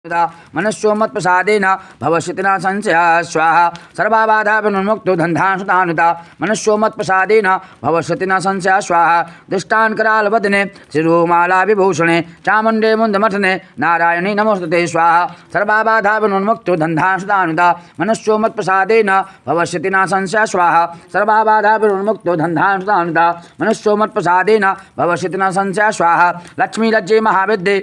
मनस्सो मत्प्रसादेन भवष्यति न संशयः स्वाहा सर्वबाधा विनिर्मुक्तो धन्धांशुतानुता मनस्सो मत्प्रसादेन भवष्यति न संशयः स्वाहा दृष्टान् करालवदने शिरोमाला विभूषणे चामुण्डे मुण्डमथने नारायणी नमोस्तुते स्वाहा सर्वबाधा विनिर्मुक्तो धन्धांशुतानुता मनस्सो मत्प्रसादेन भवष्यति न संशयः स्वाहा सर्वबाधा विनिर्मुक्तो धन्धांशुतानुता मनस्सो मत्प्रसादेन भवष्यति न संशयः स्वाहा लक्ष्मी लज्जे महाविद्ये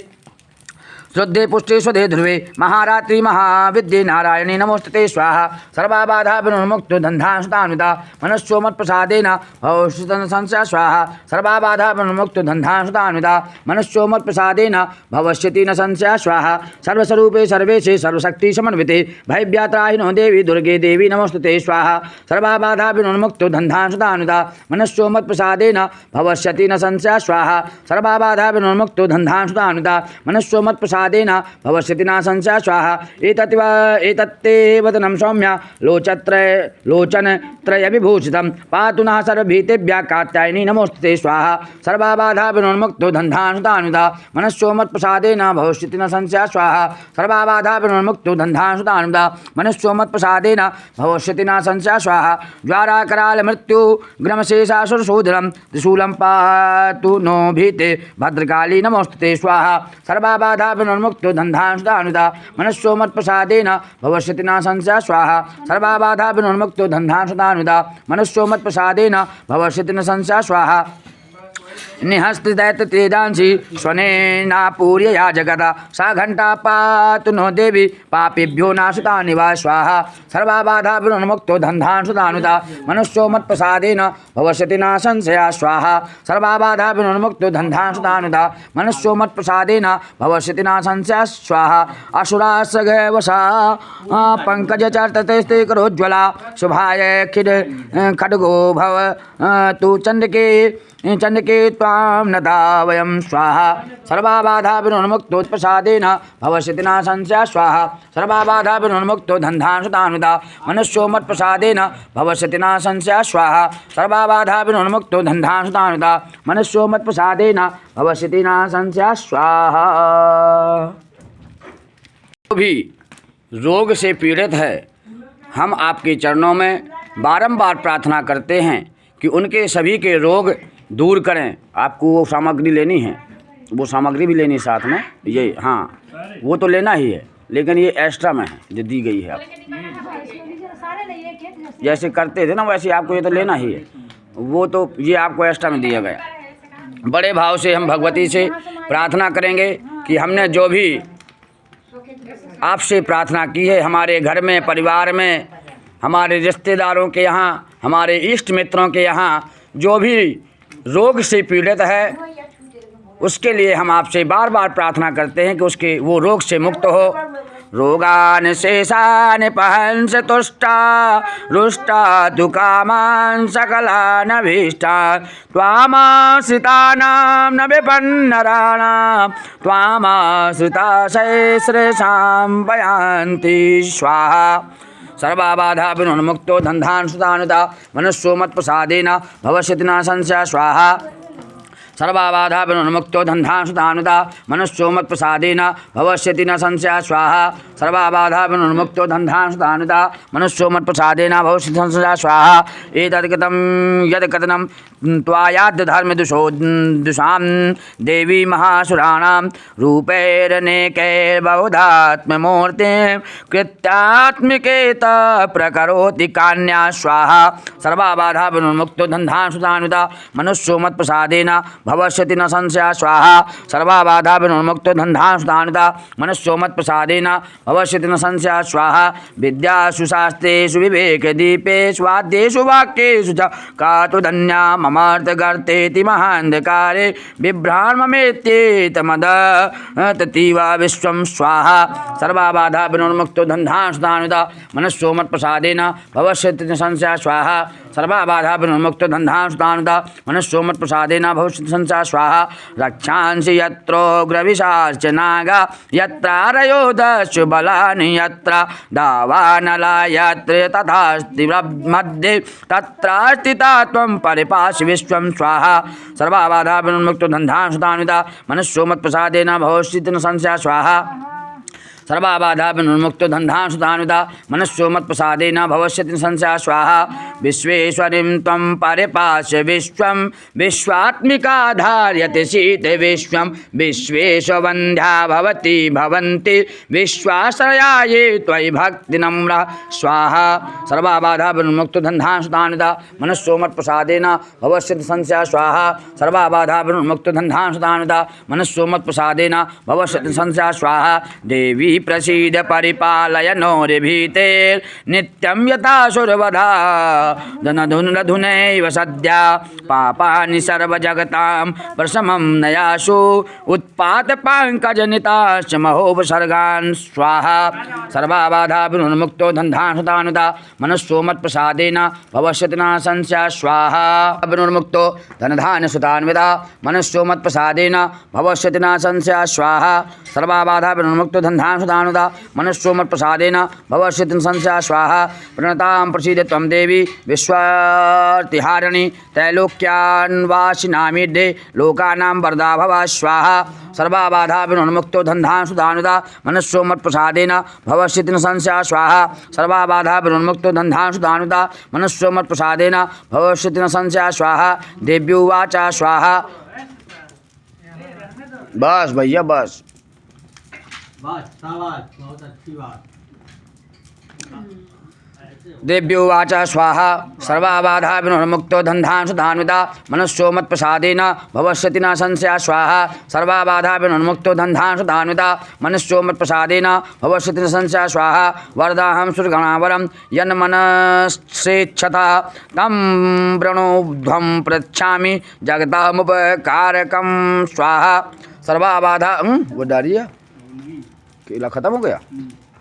श्रद्धे पुष्टे स्वधे ध्रुवे महारात्रि महाविद्ये नारायणी नमोस्तुते स्वाहा सर्वबाधा विनिर्मुक्तो धन्धांशुतानुता मनस्सो मत्प्रसादेन भवष्यति न संशयः स्वाहा सर्वबाधा विनिर्मुक्तो धन्धांशुतानुता मनस्सो मत्प्रसादेन भवष्यति न संशयः स्वाहा सर्वस्वरूपे सर्वेशे सर्वशक्ति समन्विते भयव्यात्राहिनो देवी दुर्गे देवी नमोस्तुते स्वाहा सर्वबाधा विनिर्मुक्तो धन्धांशुतानुता मनस्सो मत्प्रसादेन भवष्यति न संशयः स्वाहा सर्वबाधा विनिर्मुक्तो धन्धांशुतानुता मनस्सो मत्प्रसादेन भवष्यति न संशयः स्वाहा एतत्ते वदनं सौम्या लोचनत्रय विभूषितं पातु नः सर्वभीतेभ्यः कात्यायनी नमोस्तुते स्वाहा सर्वबाधा विनिर्मुक्तो धन्धांशुतानुता मनस्सो मत्प्रसादेन भवष्यति न संशयः स्वाहा सर्वबाधा विनिर्मुक्तो धन्धांशुतानुता मनस्सो मत्प्रसादेन भवष्यति न संशयः स्वाहा ज्वाराकराल मृत्यु ग्रमशेषासुरशोधनं त्रिशूलं पातु नो भीते भद्रकाली नमोस्तुते स्वाहा सर्वबाधा विनिर्मुक्तो धन्धांशुतानुता मनस्सो मत्प्रसादेन भवष्यति न संशयः स्वाहा सर्वबाधा विनिर्मुक्तो धन्धांशुतानुता मनस्सो मत्प्रसादेन भवष्यति न संशयः स्वाहा निहस्तिदैत्यतेजांसि स्वनेनापूर्यया जगता सा घंटा पातु नो देवी पापेभ्यो नाशुतानि वा स्वाहा सर्वबाधा विनिर्मुक्तो धन्धांशुतानुता मनस्सो मत्प्रसादेन भवष्यति न संशयः स्वाहा सर्वबाधा विनिर्मुक्तो धन्धांशुतानुता मनस्सो मत्प्रसादेन भवष्यति न संशयः स्वाहा असुरासगवसा पंकजचर्तते करोज्ज्वला शुभाय खड्गो भव तु चंडके त्वां नता वयं स्वाहा सर्वबाधा विनिर्मुक्तो प्रसादेन भवष्यति न संशयः स्वाहा सर्वबाधा विनिर्मुक्तो धन्धांशुतानुता मनस्सो मत्प्रसादेन भवष्यति न संशयः स्वाहा सर्वबाधा विनिर्मुक्तो धन्धांशुतानुता मनस्सो मत्प्रसादेन भवष्यति न संशयः स्वाहा। जो भी रोग से पीड़ित है, हम आपके चरणों में बारंबार प्रार्थना करते हैं कि उनके सभी के रोग दूर करें। आपको वो सामग्री लेनी है, वो सामग्री भी लेनी साथ में, ये हाँ वो तो लेना ही है, लेकिन ये एक्स्ट्रा में है जो दी गई है। आप जैसे करते थे ना वैसे आपको ये तो लेना ही है, वो तो ये आपको एक्स्ट्रा में दिया गया। बड़े भाव से हम भगवती से प्रार्थना करेंगे कि हमने जो भी आपसे प्रार्थना की है, हमारे घर में, परिवार में, हमारे रिश्तेदारों के यहाँ, हमारे इष्ट मित्रों के यहाँ जो भी रोग से पीड़ित है, उसके लिए हम आपसे बार बार प्रार्थना करते हैं कि उसके वो रोग से मुक्त हो। रोगान शेषान पहंस तुष्टा रुष्टा दुकामान सकलान अभीष्टान त्वामाश्रितानां न विपन्नराणां त्वामाश्रिता श्रेषां भयान्ति स्वाहा सर्वबाधा विनिर्मुक्तो धन्धांशुतानुता मनस्सो मत्प्रसादेन भवष्यति न संशयः स्वाहा सर्वबाधा विनिर्मुक्तो धन्धांशुतानुता मनस्सो मत्प्रसादेन भवष्यति न संशयः स्वाहा सर्वबाधा विनिर्मुक्तो धन्धांशुतानुता मनस्सो मत्प्रसादेन भवष्यति न संशयः स्वाहा एतद्गतं यद्कथनं त्वायाद् धर्मदुषां देवी महासुराणां रूपैरनेकैर्बहुधात्ममूर्तिं कृत्यात्मिकेतः प्रकरोति कान्या स्वाहा सर्वबाधा विनिर्मुक्तो धन्धांशुतानुता मनस्सो मत्प्रसादेन भवष्यति न संशयः स्वाहा सर्वबाधा विनिर्मुक्तो धन्धांशुतानुता मनस्सो मत्प्रसादेन भवष्यति न संशयः स्वाहा विद्यासु शास्त्रेषु विवेकदीपेषु वाद्येषु वाक्येषु च कातु धन्या ममार्थगर्तेति महान्धकारे बिभ्रान्ममेत्येतमदततीव विश्वं स्वाहा सर्वबाधा विनिर्मुक्तो धन्धांशुतानुता मनस्सो मत्प्रसादेन भवष्यति न संशयः स्वाहा सर्वबाधा विनिर्मुक्तो धन्धांशुतानुता मनस्सो मत्प्रसादेन भवष्यति संशयः स्वाहा रक्षांसि यत्रोग्रविशाश्च नागा यत्रारयो दस्यु बलानि यत्र दावानला यत्र तथास्ति मध्ये तत्रास्ति त्वं परिपासि विश्वं स्वाहा सर्वबाधा विनिर्मुक्तो धन्धांशुतानुता मनस्सो मत्प्रसादेन भवष्यति न संशयः स्वाहा सर्वाबाधा विनिर्मुक्तो धन्धान सुतानुता मनस्सो मत्प्रसादेन भविष्यति संशयः स्वाहा विश्वेश्वरीं त्वं परिपास्य विश्वं विश्वात्मिका धार्यते शीते विश्वं विश्वेशवन्ध्या भवति भवन्ति विश्वाश्रयाये त्वयि भक्तिनम्रा स्वाहा सर्वाबाधा विनिर्मुक्तो धन्धान सुतानुता मनस्सो मत्प्रसादेन भविष्यति संशयः स्वाहा सर्वाबाधा विनिर्मुक्तो धन्धान सुतानुता मनस्सो मत्प्रसादेन भविष्यति संशयः स्वाहा देवी प्रसीद परिपालय नोर्भीतेर्नित्यं यथासुरवधा धनधुनधुनैव सद्या पापानि सर्वजगतां प्रशमं नयासु उत्पातपङ्कजनिताश्च महोपसर्गान् स्वाहा सर्वाबाधा विनिर्मुक्तो धन्धानुता मनस्सो मत्प्रसादेन भविष्यति न संशयः स्वाहा विनिर्मुक्तो धनधान्यसुतान्विता मनस्सो मत्प्रसादेन भविष्यति न संशयः स्वाहा सर्वाबाधा विनिर्मुक्तो धन्धानुता मनस्सो मत्प्रसादेन भविष्यति न संशयः स्वाहा प्रणतां प्रसीद त्वं देवी विश्वार्तिहारिणी त्रैलोक्यान्वासिनामिद्धे लोकानां वरदा भव स्वाहा सर्वाबाधा विनिर्मुक्तो धन्धानुता मनस्सो मत्प्रसादेन भविष्यति न संशयः स्वाहा सर्वाबाधा विनिर्मुक्तो धन्धानुता मनस्सो मत्प्रसादेन भविष्यति न संशयः स्वाहा देव्युवाच स्वाहा बस भैया बस बहुत अच्छी बात। देव्युवाच स्वाहा सर्वाबाधा विनिर्मुक्तो धन्धानुता मनस्सो मत्प्रसादेन भविष्यति न संशयः स्वाहा सर्वाबाधा विनिर्मुक्तो धन्धानुता मनस्सो मत्प्रसादेन भविष्यति न संशयः स्वाहा वरदाहं सुरगणावरं यन्मनस्सेच्छतः तं वृणोध्वं पृच्छामि जगतामुपकारकं स्वाहा सर्वाबाधा वो डाली है केला खत्म हो गया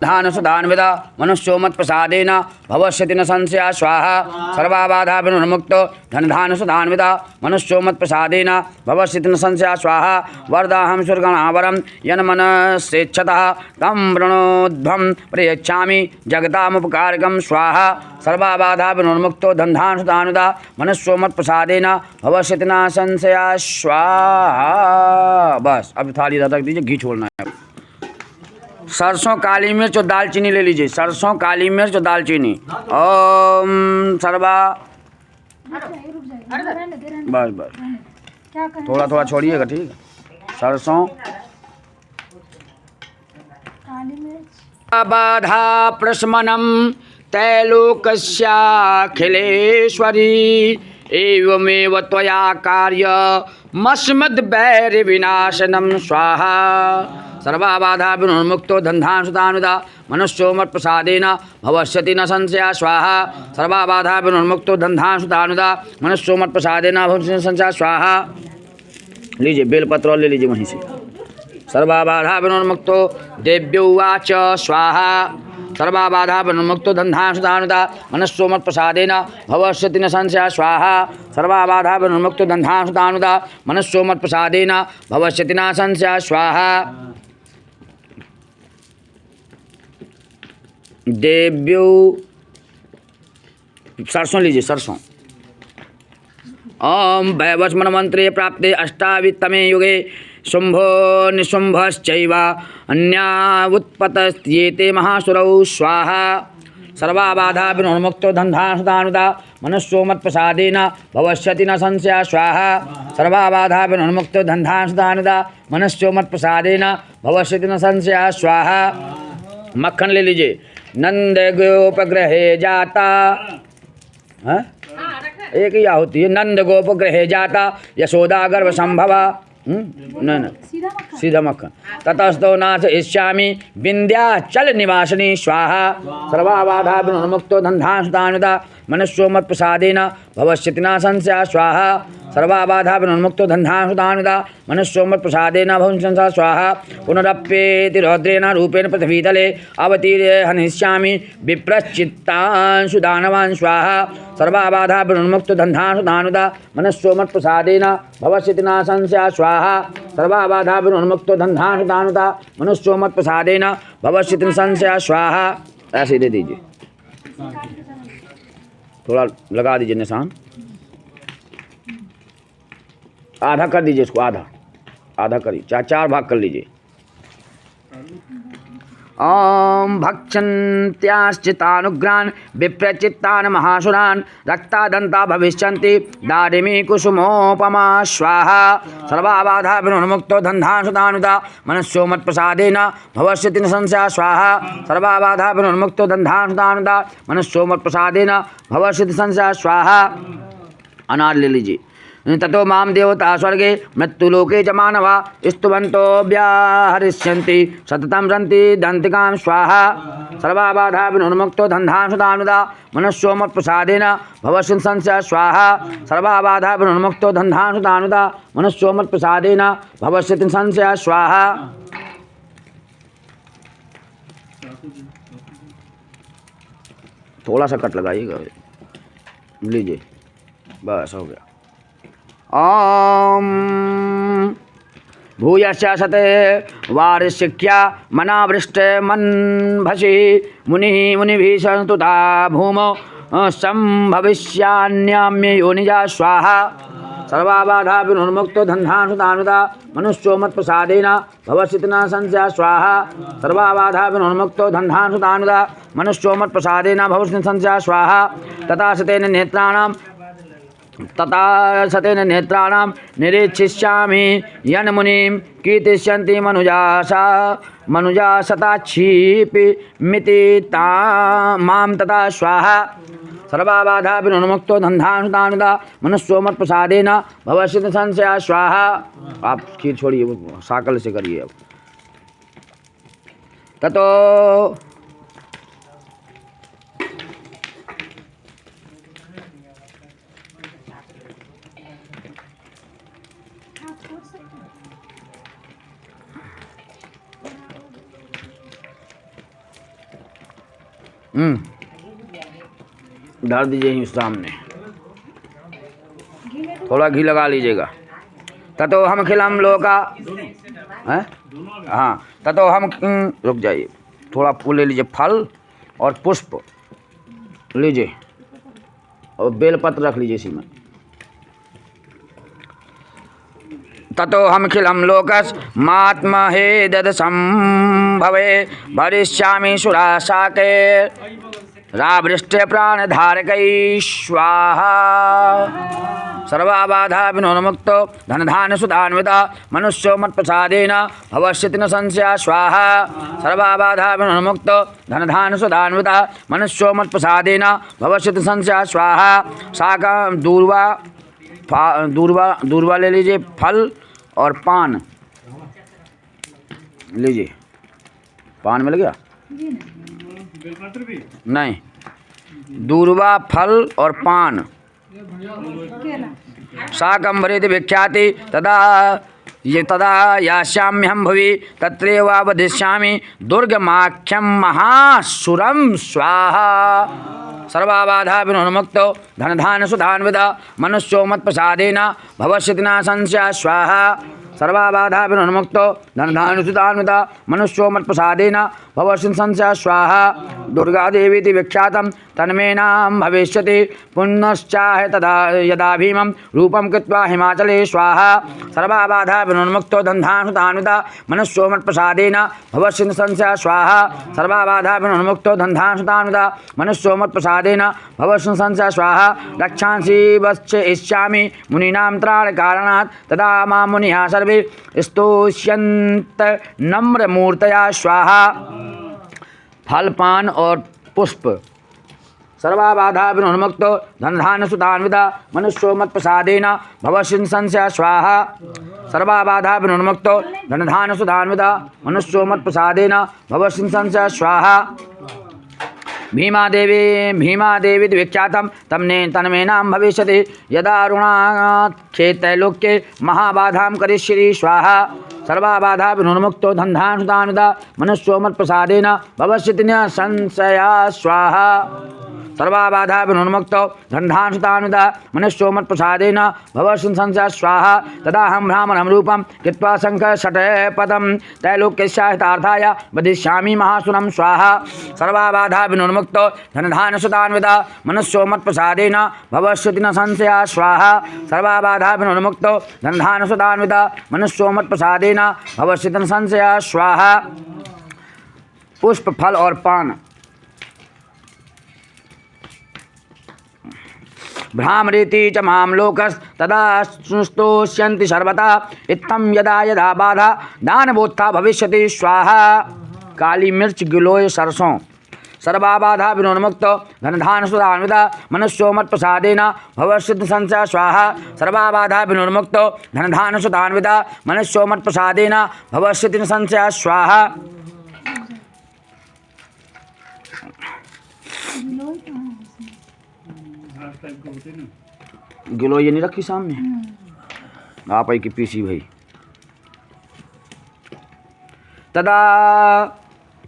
धानसुधान्विता मनुष्यो मत्प्रसादेन भविष्यति न संशयः स्वाहा सर्वाबाधा विनिर्मुक्तो धनधानसुधान्विता मनुष्यो मत्प्रसादेन भविष्यति न संशयः स्वाहा वरदाहं सुरगणावरं यन्मनस्सेच्छतः तं वृणोध्वं प्रयच्छामि जगतामुपकारकं स्वाहा सर्वाबाधा विनिर्मुक्तो धनधानसुधान्विता मनुष्यो मत्प्रसादेन भविष्यति न संशयः स्वाहा। बस अब थाली रख दीजिए, घी छोड़ना है। सरसों काली मिर्च और दालचीनी ले लीजिए। सरसों काली मिर्च और दालचीनी। ओम सर्वा बस बस थोड़ा थोड़ा छोड़िएगा, ठीक है। सरसों बाधा प्रशमनम तैलोकस्याखिलेश्वरी एवमेव त्वया कार्यमस्मद्वैरिविनाशनं स्वाहा सर्वाबाधा विनिर्मुक्तो धन्धानुता मनुष्यो मत्प्रसादेन भविष्यति न संशयः स्वाहा सर्वाबाधा विनिर्मुक्तो धन्धानुता मनुष्यो मत्प्रसादेन भविष्यति न संशयः स्वाहा। लीजिए बेलपत्र ले लीजिए वहीं से। सर्वाबाधा विनिर्मुक्तो देव्युवाच स्वाहा सर्वाबाधा विनिर्मुक्तो धन्धानुता मनस्सो मत्प्रसादेन भविष्यति न संशयः स्वाहा सर्वाबाधा विनिर्मुक्तो धन्धानुता मनस्सो मत्प्रसादेन भविष्यति न संशयः स्वाहा। देव्यु सरसों लीजिए, सरसों। ओम वैवस्वन मंत्रे प्राप्ते अष्टावित्तमे युगे शुंभो निशुंभश्चैव अन्या उत्पतस्येते महासुरौ स्वाहा सर्वाबाधा विनिर्मुक्तो धन्धानुता मनुष्यो मत्प्रसादेन भविष्यति न संशयः स्वाहा सर्वाबाधा विनिर्मुक्तो धन्धानुता मनुष्यो मत्प्रसादेन भविष्यति न संशयः स्वाहा। मक्खन ले लीजिए। नंद गोपग्रहे जाता, हाँ एक ही होती है। नंद गोपग्रहे जाता यशोदा गर्भ संभवा, न सीधा मक्खन। ततस्तो नाथ इष्यामि विंध्याचल निवासिनी स्वाहा सर्वाबाधा विनिर्मुक्तो धन्धानुता मनुष्यो मत्प्रसादेन भविष्यति न संशयः स्वाहा सर्वाबाधा विनिर्मुक्तो धन्धानुता मनुष्यो मत्प्रसादेन भविष्यति न संशयः स्वाहा। पुनरप्येति रौद्रेण रूपेण पृथ्वीतले अवतीर्य हनिष्यामि विप्रश्चित्तांशु दानवान् स्वाहा सर्वाबाधा विनिर्मुक्तो धन्धानुता मनुष्यो मत्प्रसादेन भविष्यति न संशयः स्वाहा सर्वाबाधा विनिर्मुक्तो धन्धानुता मनुष्यो मत्प्रसादेन भविष्यति न संशयः स्वाहा। ऐसे दे दीजिए, थोड़ा लगा दीजिए निशान। आधा कर दीजिए इसको, आधा आधा करिए, चार भाग कर लीजिए। ॐ भक्षन्त्याश्चितानुग्रान् विप्रचित्तान् महासुरान् रक्तादन्ता भविष्यन्ति दारिमी कुसुमोपमा स्वाहा सर्वाबाधा विनुर्मुक्तो धन्धांशुतानुदा मनुष्यो मत्प्रसादेन भविष्यति न संशयः स्वाहा सर्वाबाधा विनुर्मुक्तो धन्धांशुतानुदा मनुष्यो मत्प्रसादेन भविष्यति संशयः स्वाहा। अनार ले लीजिए। ततो माम देवता स्वर्गे मृत्युलोके च मानवा स्तुवन्तो व्याहरिष्यन्ति सततं रन्ति दन्तिकां स्वाहा सर्वाबाधा विनुर्मुक्तो धन्धांशुतानुदा मनुष्यो मत्प्रसादेन भविष्यति संशयः स्वाहा सर्वाबाधा विनुर्मुक्तो धन्धांशुतानुदा मनुष्यो मत्प्रसादेन भविष्यति संशयः स्वाहा। थोड़ा सा कट लगाइएगा, लीजिए, बस हो गया। ॐ भूयश्चते वारिशिख्या मनावृष्टे मन्भसि मुनिः मुनिभिः संस्तुता भूमौ संभविष्यान्याम्य योनिजा स्वाहा सर्वाबाधा विनुर्मुक्तो धन्धांशुतानुदा मनुष्यो मत्प्रसादेन भविष्यति न संशयः स्वाहा सर्वाबाधा विनुर्मुक्तो धन्धांशुतानुदा मनुष्यो मत्प्रसादेन भविष्यति न संशयः स्वाहा। तथा सतेन नेत्राणां निरीक्षिष्यामि यन्मुनिं कीर्तिष्यन्ति मनुजा शताक्षीपि मिति मां तथा स्वाहा सर्वाबाधा विनुर्मुक्तो धन्धांशुतानुदा मनुष्यो मत्प्रसादेन भविष्यति संशयः स्वाहा। आप खीर छोड़िए, साकल से करिए। अब ततो डाल दीजिए सामने, थोड़ा घी लगा लीजिएगा। ततो हम खिलम लोका है, हाँ, ततो हम रुक जाइए, थोड़ा फूल ले लीजिए, फल और पुष्प लीजिए और बेलपत्र रख लीजिए इसी में। ततो हम खिलम लोकस मात्महे दद संभवे भरिष्यामि सुराशाके रावृष्टे प्राणधारकै स्वाहा सर्वाबाधा विनुर्मुक्तो धनधान्यसुधान्विता मनुष्यो मत्प्रसादेन भविष्यति न संशयः स्वाहा सर्वाबाधा विनुर्मुक्तो धनधान्यसुधान्विता मनुष्यो मत्प्रसादेन भविष्यति संशयः स्वाहा। शाका दूर्वा ले लीजिए, फल और पान लीजिए। पान मिल गया? नहीं, दूर्वा, फल और पान। शाकंभरेति विख्याति तदा यास्याम्यहं भुवि तत्रैव वदिष्यामि दुर्गमाख्यं महासुरं स्वाहा सर्वाबाधा विनुर्मुक्तो धनधान्यसुधान्विता मनुष्यो मत्प्रसादेन भविष्यति न संशयः स्वाहा सर्वाबाधा विनुर्मुक्तो धनधान्यसुधान्विता मनुष्यो मत्प्रसादेन भविष्यति संशयः स्वाहा। दुर्गा देवीति विख्यातं तन्मे नाम भविष्यति पुण्यश्चाहे तदा यदा भीमं रूपं कृत्वा हिमाचले स्वाहा सर्वाबाधा विनुर्मुक्तो धनधान्यसुधान्विता मनुष्यो मत्प्रसादेन भविष्यति संशयः स्वाहा सर्वाबाधा विनुर्मुक्तो धनधान्यसुधान्विता मनुष्यो मत्प्रसादेन भविष्यति संशयः स्वाहा। रक्षांसि वत्सयिष्यामि मुनीनां त्राणकारणात् तदा मां मुनिः सर्वे स्तोष्यन्त नम्रमूर्तया स्वाहा। फल, पान और पुष्प। सर्वाबाधा विनुर्मुक्तो धनधान्यसुधान्विता मनुष्यो मत्प्रसादेन भविष्यति संशयः स्वाहा सर्वाबाधा विनुर्मुक्तो धनधान्यसुधान्विता मनुष्यो मत्प्रसादेन भविष्यति संशयः स्वाहा। भीमादेवी विख्यातं तन्मे नाम भविष्यति यदा ऋणाख्ये त्रैलोक्ये महाबाधां करिष्यति स्वाहा सर्वाबाधा विनुर्मुक्तो धनधान्यसुधान्विता मनुष्यो मत्प्रसादेन भविष्यति न संशयः स्वाहा सर्वाबाधा विनुर्मुक्तो धनधान्यसुधान्विता मनुष्यो मत्प्रसादेन भविष्यति संशयः स्वाहा। तदाहं ब्राह्मणं रूपं कृत्वा शङ्खषट्पदं त्रैलोक्यस्याहितार्थाय वदिष्यामि महासुरं स्वाहा सर्वाबाधा विनुर्मुक्तो धनधान्यसुधान्विता मनुष्यो मत्प्रसादेन भविष्यति न संशयः स्वाहा सर्वाबाधा विनुर्मुक्तो धनधान्यसुधान्विता मनुष्यो मत्प्रसादेन भविष्यति न संशयः स्वाहा। पुष्प, फल और पान। भ्रामरीति च माम लोकस तदा स्तोष्यन्ति सर्वथा इत्थं यदा यदा बाधा दानवोत्था भविष्यति स्वाहा। काली मिर्च, गिलोय, सरसों। सर्वा बाधा विनोन्मुक्तो धनधान सुधान्विता मनुष्यो मत्प्रसादेन भवसिद्ध संशय स्वाहा। सर्वा बाधा विनोन्मुक्तो धनधान सुधान्विता मनुष्यो मत्प्रसादेन भवसिद्ध संशय स्वाहा। गिलो ये नहीं रखी सामने, आप ही की पीसी भाई। तदा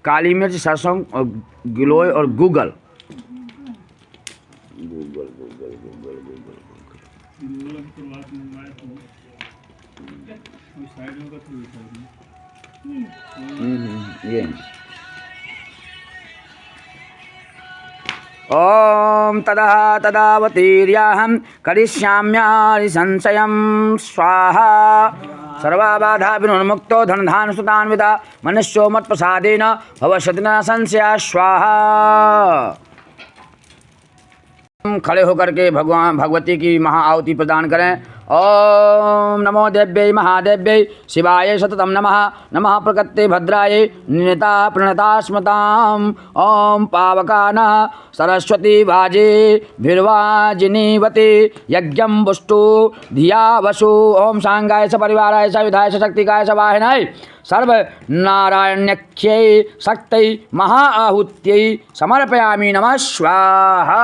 काली मिर्च, सरसों और गिलोय और गूगल। ये ओम तदा तदावतीर्याहं करिष्याम्यारि संशयं स्वाहा। सर्वा बाधा विनोन्मुक्तो धनधान सुतान्विता मनुष्यो मत्प्रसादेन भवष्यति न संशयः स्वाहा। खड़े होकर के भगवान भगवती की महाआहुति प्रदान करें। ओम नमो देव्यै महादेव्यै शिवाय सततं नमः। नमः प्रकृते भद्रायै निनता प्रणता स्मताम्। ओम पावकानः सरस्वती वाजे भिर्वाजिनीवती यज्ञं वस्तु धिया वसु। ओम सांगाय स परिवाराय स युधाय स शक्तिकाय स वाहिनाय सर्व नारायण्यख्यै शक्तै महाआहुत्यै समर्पयामि नमः स्वाहा।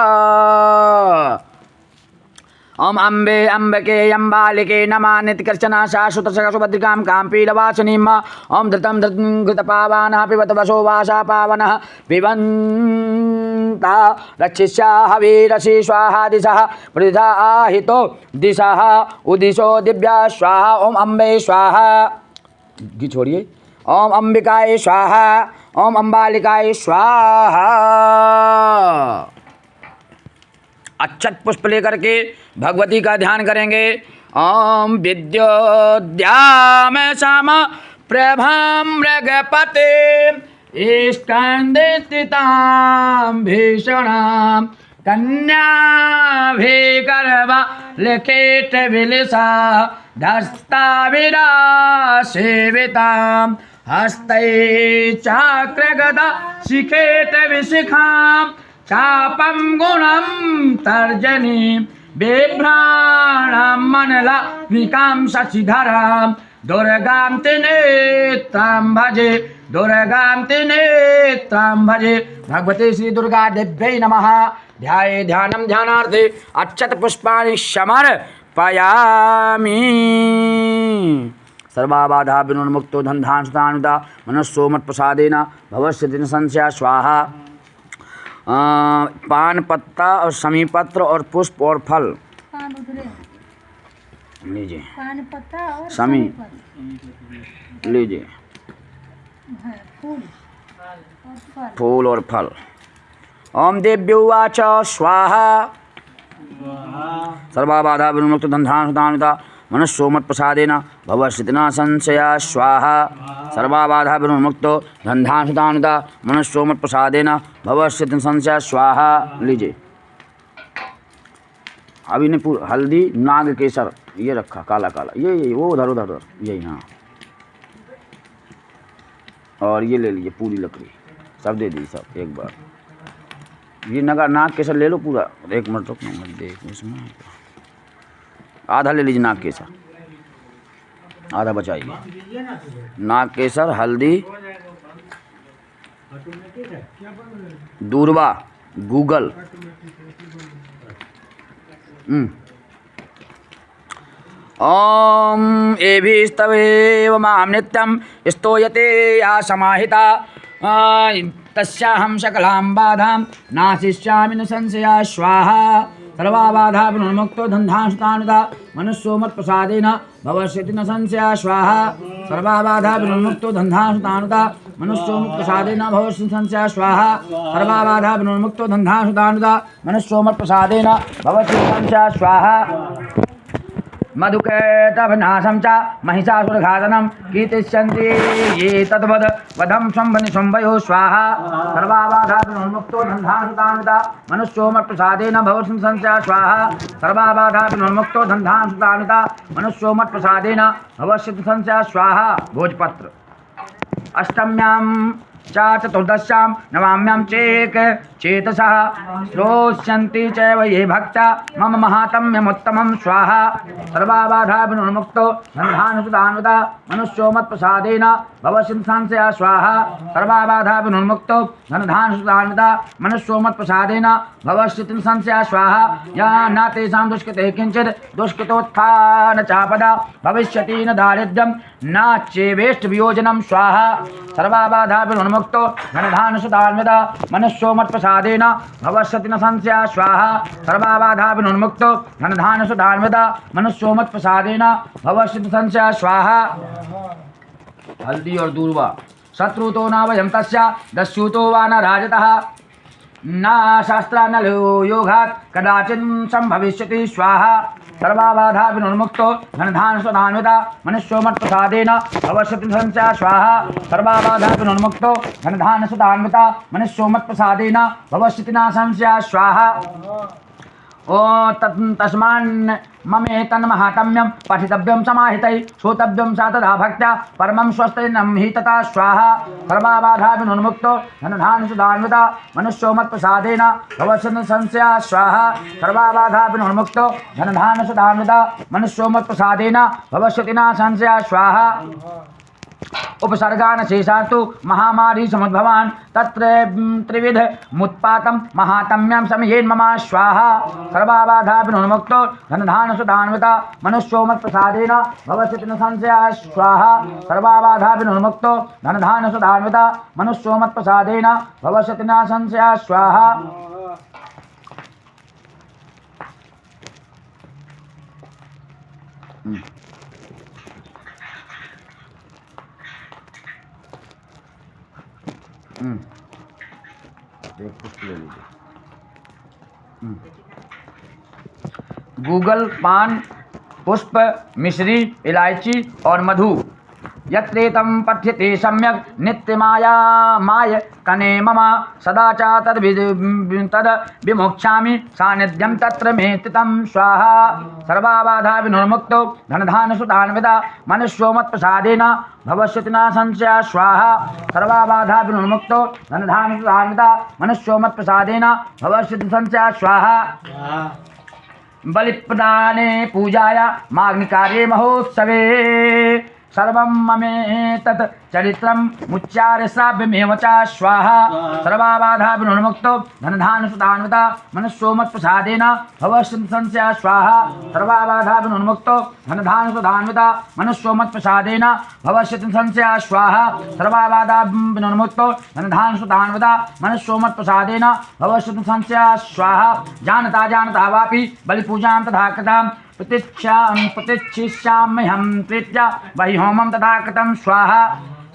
ओम अम्बे अम्बके अम्बालिके नमः नित्यकर्चना शाश्वतसुभद्रिकां काम्पीलवासिनीम्। ओम धृतं घृतपावानः पिबत वसो वासा पावनः पिबन्ता रक्षिष्या हवीरसि स्वाहा दिशः प्रतिधा आहितो दिशः उदिशो दिव्या स्वाहा। ओम अम्बे स्वाहा। घी छोड़िए। ओम अंबिकाय स्वाहा। ओम अम्बालिकाय स्वाहा। अक्षत पुष्प लेकर के भगवती का ध्यान करेंगे। ओम विद्योद्याम सम प्रभां मृगपते स्कंदे स्थितां भीषणां कन्याभिगर्भा लिखित विलसा धस्ताविरा सेवितां हस्तै चक्रगदा शिखेत विशिखां चापं गुणं तर्जनीं बिभ्राणां मनलात्मिकां शशिधरां दुर्गां त्रिनेत्रां भजे दुर्गां त्रिनेत्रां भजे। भगवते श्री दुर्गा देव्यै नमः। ध्याये ध्यानं ध्यानार्थे अक्षत पुष्पाणि समर्पयामि। सर्वा बाधा विनोन्मुक्तो धनधान सुतान्विता मनुष्यो मत्प्रसादेन भवष्यति न संशयः स्वाहा। पान पत्ता और समी पत्र और पुष्प और फल लीजिए। पान पत्ता और समी लीजिए। फूल और फल। ओम देव्योवाच स्वाहा। सर्वा बाधा विमुक्त धनधान सुतान्विता मनुष्यो मत्प्रसादेन भवष्यति न संशयः स्वाहा। सर्वा बाधा विमुक्तो धनधान सुतान्विता मनुष्यो मत्प्रसादेन भवष्यति न संशयः स्वाहा। लीजिए। अभी ने हल्दी नाग केसर ये रखा काला काला ये वो उधर उधर उधर यही हाँ। और ये ले लीजिए पूरी लकड़ी सब दे दी सब एक बार। ये नाग केसर ले लो पूरा। एक मिनट रुकना मत देख इसमें आधा ले लीजिए नाग केसर आधा बचाइए। नाग केसर हल्दी दूर्वा गूगल ओम एभिस्तवेव मां नित्यं स्तोयते या समाहिता तस्याहं सकलां बाधां नाशिष्यामि न संशयः स्वाहा। सर्वा बाधा विमुक्तो धनधान सुतान्विता मनुष्यो मत्प्रसादेन भवष्यति न संशयः स्वाहा। सर्वा बाधा विमुक्तो धनधान सुतान्विता मनुष्यो मत्प्रसादेन भवष्यति न संशयः स्वाहा। सर्वा बाधा विमुक्तो धनधान सुतान्विता मनुष्यो मत्प्रसादेन भवष्यति न संशयः स्वाहा। मधुकैटभनाशं च महिषासुरघातनं कीर्तिष्यन्ति ये तद्वद वधं शम्भनिशुम्भयो स्वाहा सर्वाबाधाभिर्मुक्तो धन्धानुदानुदा मनुष्यो मत्प्रसादेन भवति संस्या स्वाहा सर्वाबाधाभिर्मुक्तो धन्धानुदानुदा मनुष्यो मत्प्रसादेन भवति संस्या स्वाहा। भोजपत्र अष्टम्यां च चतुर्दश्यां नवाम्यां चेक चेतसः श्रोष्यन्ति चैव ये भक्ता मम महात्म्यमुत्तमं स्वाहा सर्वाबाधाभिर्मुक्तो धनधानुदानुदा मनुष्यो मत्प्रसादेन भवति संस्या स्वाहा सर्वाबाधाभिर्मुक्तो धनधानुदानुदा मनुष्यो मत्प्रसादेन भवति संस्या स्वाहा या न तेषां दुष्कृते किञ्चित् दुष्कृतोत्थान चापदा भविष्यति न दारिद्र्यं न चेवेष्ट वियोजनं स्वाहा सर्वाबाधाभिर्मुक्तो धनधानुदानुदा मनुष्यो मत्प्रसादेन भवति न संस्या स्वाहा सर्वाबाधाभिर्मुक्तो धनधानुदानुदा मनुष्यो मत्प्रसादेन भवति संस्या स्वाहा। हल्दी और दूर्वा शत्रुतो न वयं तस्य दस्युतो वा न राजतः न शास्त्रा न योगात् कदाचित् संभविष्यति स्वाहा सर्वाबाधाभिर्मुक्तो धनधानुदानुदा मनुष्यो मत्प्रसादेन भवति संस्या स्वाहा सर्वाबाधाभिर्मुक्तो धनधानुदानुदा मनुष्यो मत्प्रसादेन भवति न संस्या स्वाहा। ओ तस्मान् ममेतन्महात्म्यं पठितव्यं समाहितै श्रोतव्यं सा तथा भक्त्या परमं स्वस्तिनं हि तथा स्वाहा सर्वाबाधाभिर्मुक्तो धनधानुदानुदा मनुष्यो मत्प्रसादेन भवति संस्या स्वाहा सर्वाबाधाभिर्मुक्तो धनधानुदानुदा मनुष्यो मत्प्रसादेन भवति न संस्या स्वाहा। उपसर्गान शेषास्तु महामारी समुद्भवान् तत्र त्रिविध मुत्पातं महात्म्यं समयेन्मम स्वाहा सर्वाबाधाभिर्मुक्तो धनधानुदानुदा मनुष्यो मत्प्रसादेन भवति न संस्या स्वाहा सर्वाबाधाभिर्मुक्तो धनधानुदानुदा मनुष्यो मत्प्रसादेन भवति न संस्या स्वाहा। गूगल पान पुष्प मिश्री इलायची और मधु यत्रेतं पठ्यते सम्यक् नित्यमायामाय कने मम सदा च तद् विमोक्ष्यामि सान्निध्यं तत्र मे स्थितं स्वाहा सर्वाबाधाभिर्मुक्तो धनधानुदानुदा मनुष्यो मत्प्रसादेन भवति न संस्या स्वाहा सर्वाबाधाभिर्मुक्तो धनधानुदानुदा मनुष्यो मत्प्रसादेन भवति संस्या स्वाहा। बलिप्रदाने पूजाय माग्निकार्ये महोत्सवे सर्वं ममेतत् चरित्रं मुच्चार्य श्राव्यमेव च स्वाहा सर्वाबाधाभिर्मुक्तो धनधानुदानुदा मनुष्यो मत्प्रसादेन भवति संस्या स्वाहा सर्वाबाधाभिर्मुक्तो धनधानुदानुदा मनुष्यो मत्प्रसादेन भवति संस्या स्वाहा सर्वाबाधाभिर्मुक्तो धनधानुदानुदा मनुष्यो मत्प्रसादेन भवति संस्या स्वाहा। जानता जानता वापि बलिपूजां तथा कृतां प्रतिष्ठिष्याम्यहं प्रीत्या वै होमं तथा कृतं स्वाहा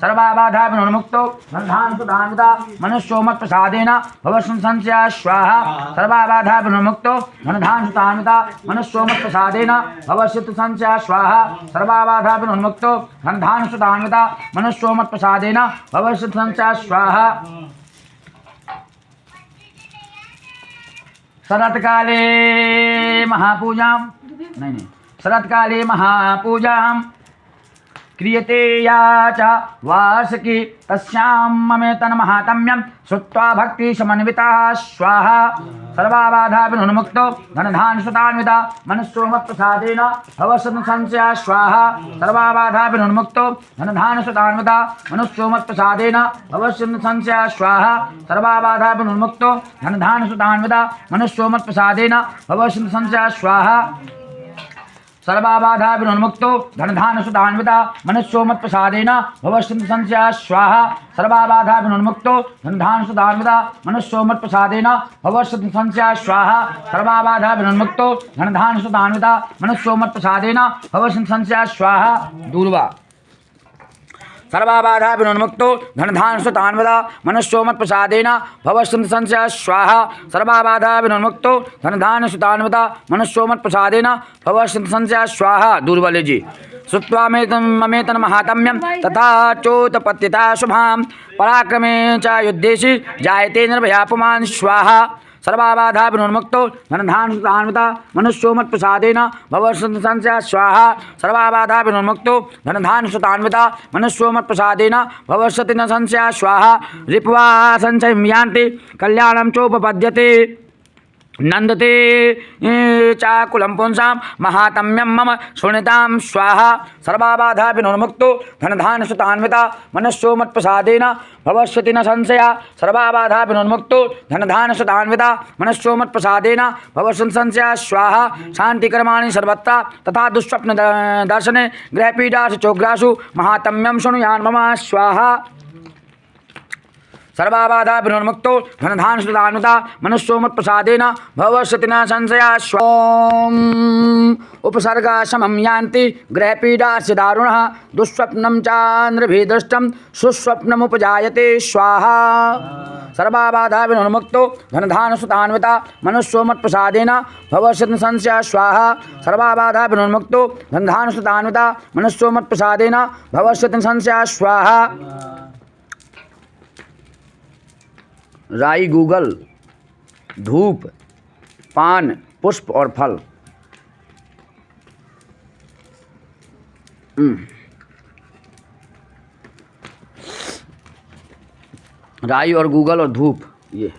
सर्वाबाधाभिर्मुक्तो धनधानुदानुदा मनुष्यो मत्प्रसादेन भवति संस्या स्वाहा सर्वाबाधाभिर्मुक्तो धनधानुदानुदा मनुष्यो मत्प्रसादेन भवति संस्या स्वाहा सर्वाबाधाभिर्मुक्तो धनधानुदानुदा मनुष्यो मत्प्रसादेन भवति संस्या स्वाहा। शरत्काले महापूजां नहीं शरत्काले महापूजां क्रियते या च वार्षिकी तस्यां ममेतन्महात्म्यं श्रुत्वा भक्तिसमन्विता स्वाहा सर्वाबाधाभिर्मुक्तो धनधानुदानुदा मनुष्यो मत्प्रसादेन भवति संस्या स्वाहा सर्वाबाधाभिर्मुक्तो धनधानुदानुदा मनुष्यो मत्प्रसादेन भवति संस्या स्वाहा सर्वाबाधाभिर्मुक्तो धनधानुदानुदा मनुष्यो मत्प्रसादेन भवति संस्या स्वाहा सर्वाबाधाभिर्मुक्तो धनधानुदानुदा मनुष्यो मत्प्रसादेन भवति संस्या स्वाहा सर्वाबाधाभिर्मुक्तो धनधानुदानुदा मनुष्यो मत्प्रसादेन भवति संस्या स्वाहा सर्वाबाधाभिर्मुक्तो धनधानुदानुदा मनुष्यो मत्प्रसादेन भवति संस्या स्वाहा। दूर्वा सर्वाबाधा विनुन्मुक्तो धनधान सुतान्वदा मनुष्यो मत्प्रसादेन भवस्यन्ति संशया स्वाहा सर्वाबाधा विनुन्मुक्तो धनधान सुतान्वदा मनुष्यो मत्प्रसादेन भवस्यन्ति संशया स्वाहा दुर्बले जी श्रुत्वा ममेतन महात्म्यं तथा चोत्पत्तिता शुभां पराक्रमे च युद्धेषि जायते निर्भया पुमान् स्वाहा सर्वाबाधा विनुन्मुक्तो धनधान सुतान्विता मनुष्यो मत्प्रसादेन भवस्यन्ति संशया स्वाहा सर्वाबाधा विनुन्मुक्तो धनधान सुतान्विता मनुष्यो मत्प्रसादेन भवस्यति न संशया स्वाहा रिप्वा संशयं यान्ति कल्याणं चोपपद्यते नंदते चाकुलं पुंसां महात्म्यं मम शृणुतां स्वाहा सर्वाबाधा विनुन्मुक्तो धनधान सुतान्विता मनुष्यो मत्प्रसादेन भवस्यति न संशया सर्वाबाधा विनुन्मुक्तो धनधान सुतान्विता मनुष्यो मत्प्रसादेन भवस्यन्ति संशया स्वाहा शान्तिकर्माणि सर्वत्र तथा दुःस्वप्न दर्शने गृहपीडासु चोग्रासु महात्म्यं शृणुयान् मम स्वाहा सर्वाबाधा विनुन्मुक्तो धनधान सुतान्विता मनुष्यो मत्प्रसादेन भवस्यति न संशया स्वाहा उपसर्गा समं यान्ति गृहपीडास्य दारुणः दुःस्वप्नं चान्द्रभिः दृष्टं सुस्वप्नमुपजायते स्वाहा सर्वाबाधा विनुन्मुक्तो धनधान सुतान्विता मनुष्यो मत्प्रसादेन भवस्यति न संशया स्वाहा सर्वाबाधा विनुन्मुक्तो धनधान सुतान्विता मनुष्यो मत्प्रसादेन भवस्यति न संशया स्वाहा राई गूगल धूप पान पुष्प और फल राई और गूगल और धूप ये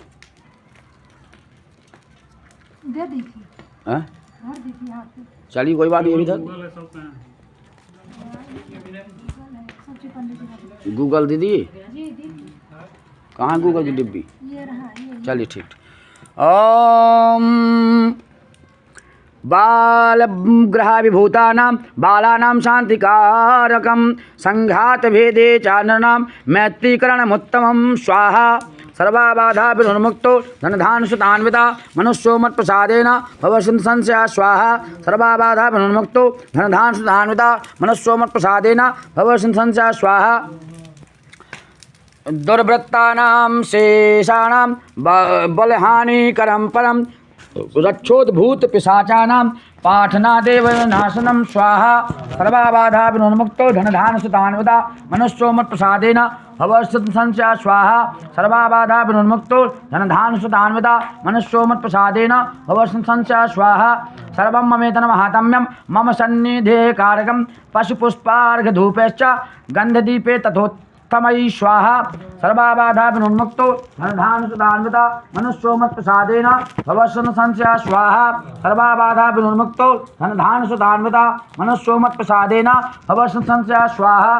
दे दीजिए हैं भर दीजिए हाथ पे चलिए कोई बात नहीं अभी तक सब्जी पंडित जी गूगल दीदी जी दीजिए कहाँ गूगल की डिब्बी ये रहा ये चलिए ठीक ओम बालग्रहाभिभूतानां बालानां शान्तिकारकं संघातभेदे च नृणां मैत्रीकरणमुत्तमं स्वाहा सर्वाबाधा विनुन्मुक्तो धनधान सुतान्विता मनुष्यो मत्प्रसादेन भवस्यन्ति संशया स्वाहा सर्वाबाधा विनुन्मुक्तो धनधान सुतान्विता मनुष्यो मत्प्रसादेन भवस्यन्ति संशया स्वाहा दुर्वृत्तानां शेषाणां बलहानिकरं परं रक्षोद्भूत पिशाचानां पाठनादेव नाशनं स्वाहा सर्वाबाधा विनुन्मुक्तो धनधान सुतान्विता मनुष्यो मत्प्रसादेन भवस्यन्ति संशया स्वाहा सर्वाबाधा विनुन्मुक्तो धनधान सुतान्विता मनुष्यो मत्प्रसादेन भवस्यन्ति संशया स्वाहा सर्वं ममेतन महात्म्यं मम सन्निधे कारकं पशुपुष्पार्घधूपैश्च गन्धदीपे तथोत्तमयि स्वाहा सर्वाबाधा विनुन्मुक्तो धनधान सुतान्विता मनुष्यो मत्प्रसादेन भवस्यन्ति संशया स्वाहा सर्वाबाधा विनुन्मुक्तो धनधान सुतान्विता मनुष्यो मत्प्रसादेन भवस्यन्ति संशया स्वाहा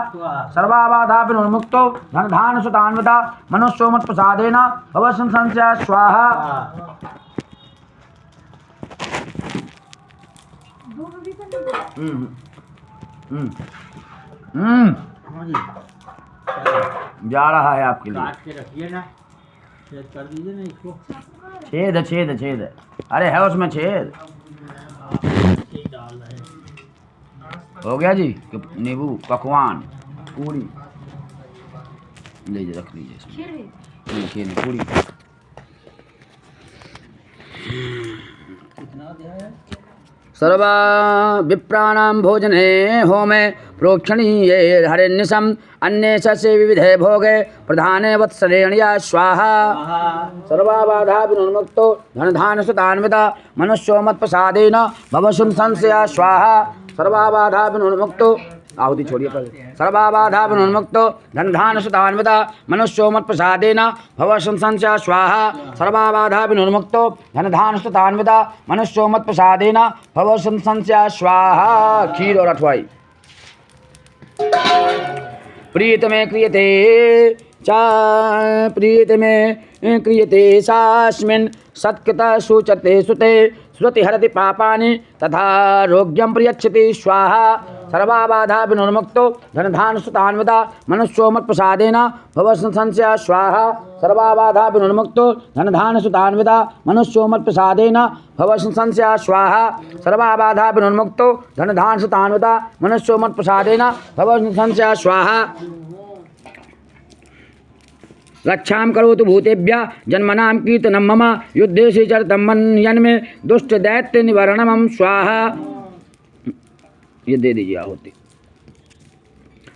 सर्वाबाधा विनुन्मुक्तो धनधान सुतान्विता मनुष्यो मत्प्रसादेन भवस्यन्ति संशया स्वाहा दो भी पंडित जा रहा है आपके लिए काट के रखिए ना छेद कर दीजिए ना इसको छेद है छेद है छेद है अरे है उसमें छेद ठीक डाल रहे हैं। हो गया जी नींबू पकवान पूरी लीजिए रख लीजिए इसमें खीर भी खीर पूरी कितना दिया है सर्वा विप्राणां भोजने होमे प्रोक्षणीये हरिन्निशम् अन्ये सस्ये विविधे भोगे प्रधाने वत्सरेण्या स्वाहा सर्वाबाधा विनुन्मुक्तो धनधान सुतान्विता मनुष्यो मत्प्रसादेन भवस्यन्ति संशया स्वाहा सर्वाबाधा विनुन्मुक्तो आहुति छोड़िए पहले सर्वाबाधा विनुन्मुक्तो धनधान सुतान्विता मनुष्यो मत्प्रसादेन भवस्यन्ति संशया स्वाहा सर्वाबाधा विनुन्मुक्तो धनधान सुतान्विता मनुष्यो मत्प्रसादेन भवस्यन्ति संशया स्वाहा खीर और अठवाई प्रीतमे क्रियते चा प्रीतमे क्रियते सास्मिन् सत्कृता सूचते सुते श्रुति हरति पापानि तथा रोग्यं प्रयच्छति स्वाहा सर्वाबाधा विनुन्मुक्तो धनधान सुतान्विता मनुष्यो मत्प्रसादेन भवस्यन्ति संशया स्वाहा सर्वाबाधा विनुन्मुक्तो धनधान सुतान्विता मनुष्यो मत्प्रसादेन भवस्यन्ति संशया स्वाहा सर्वाबाधा विनुन्मुक्तो धनधान सुतान्विता मनुष्यो मत्प्रसादेन भवस्यन्ति संशया स्वाहा रक्षां करोतु भूतेभ्यः जन्मनां कीर्तनं मम युद्धेषु चरितं मन्यन्मे दुष्ट दैत्य निवारणं स्वाहा। ये दे दीजिए आहुति।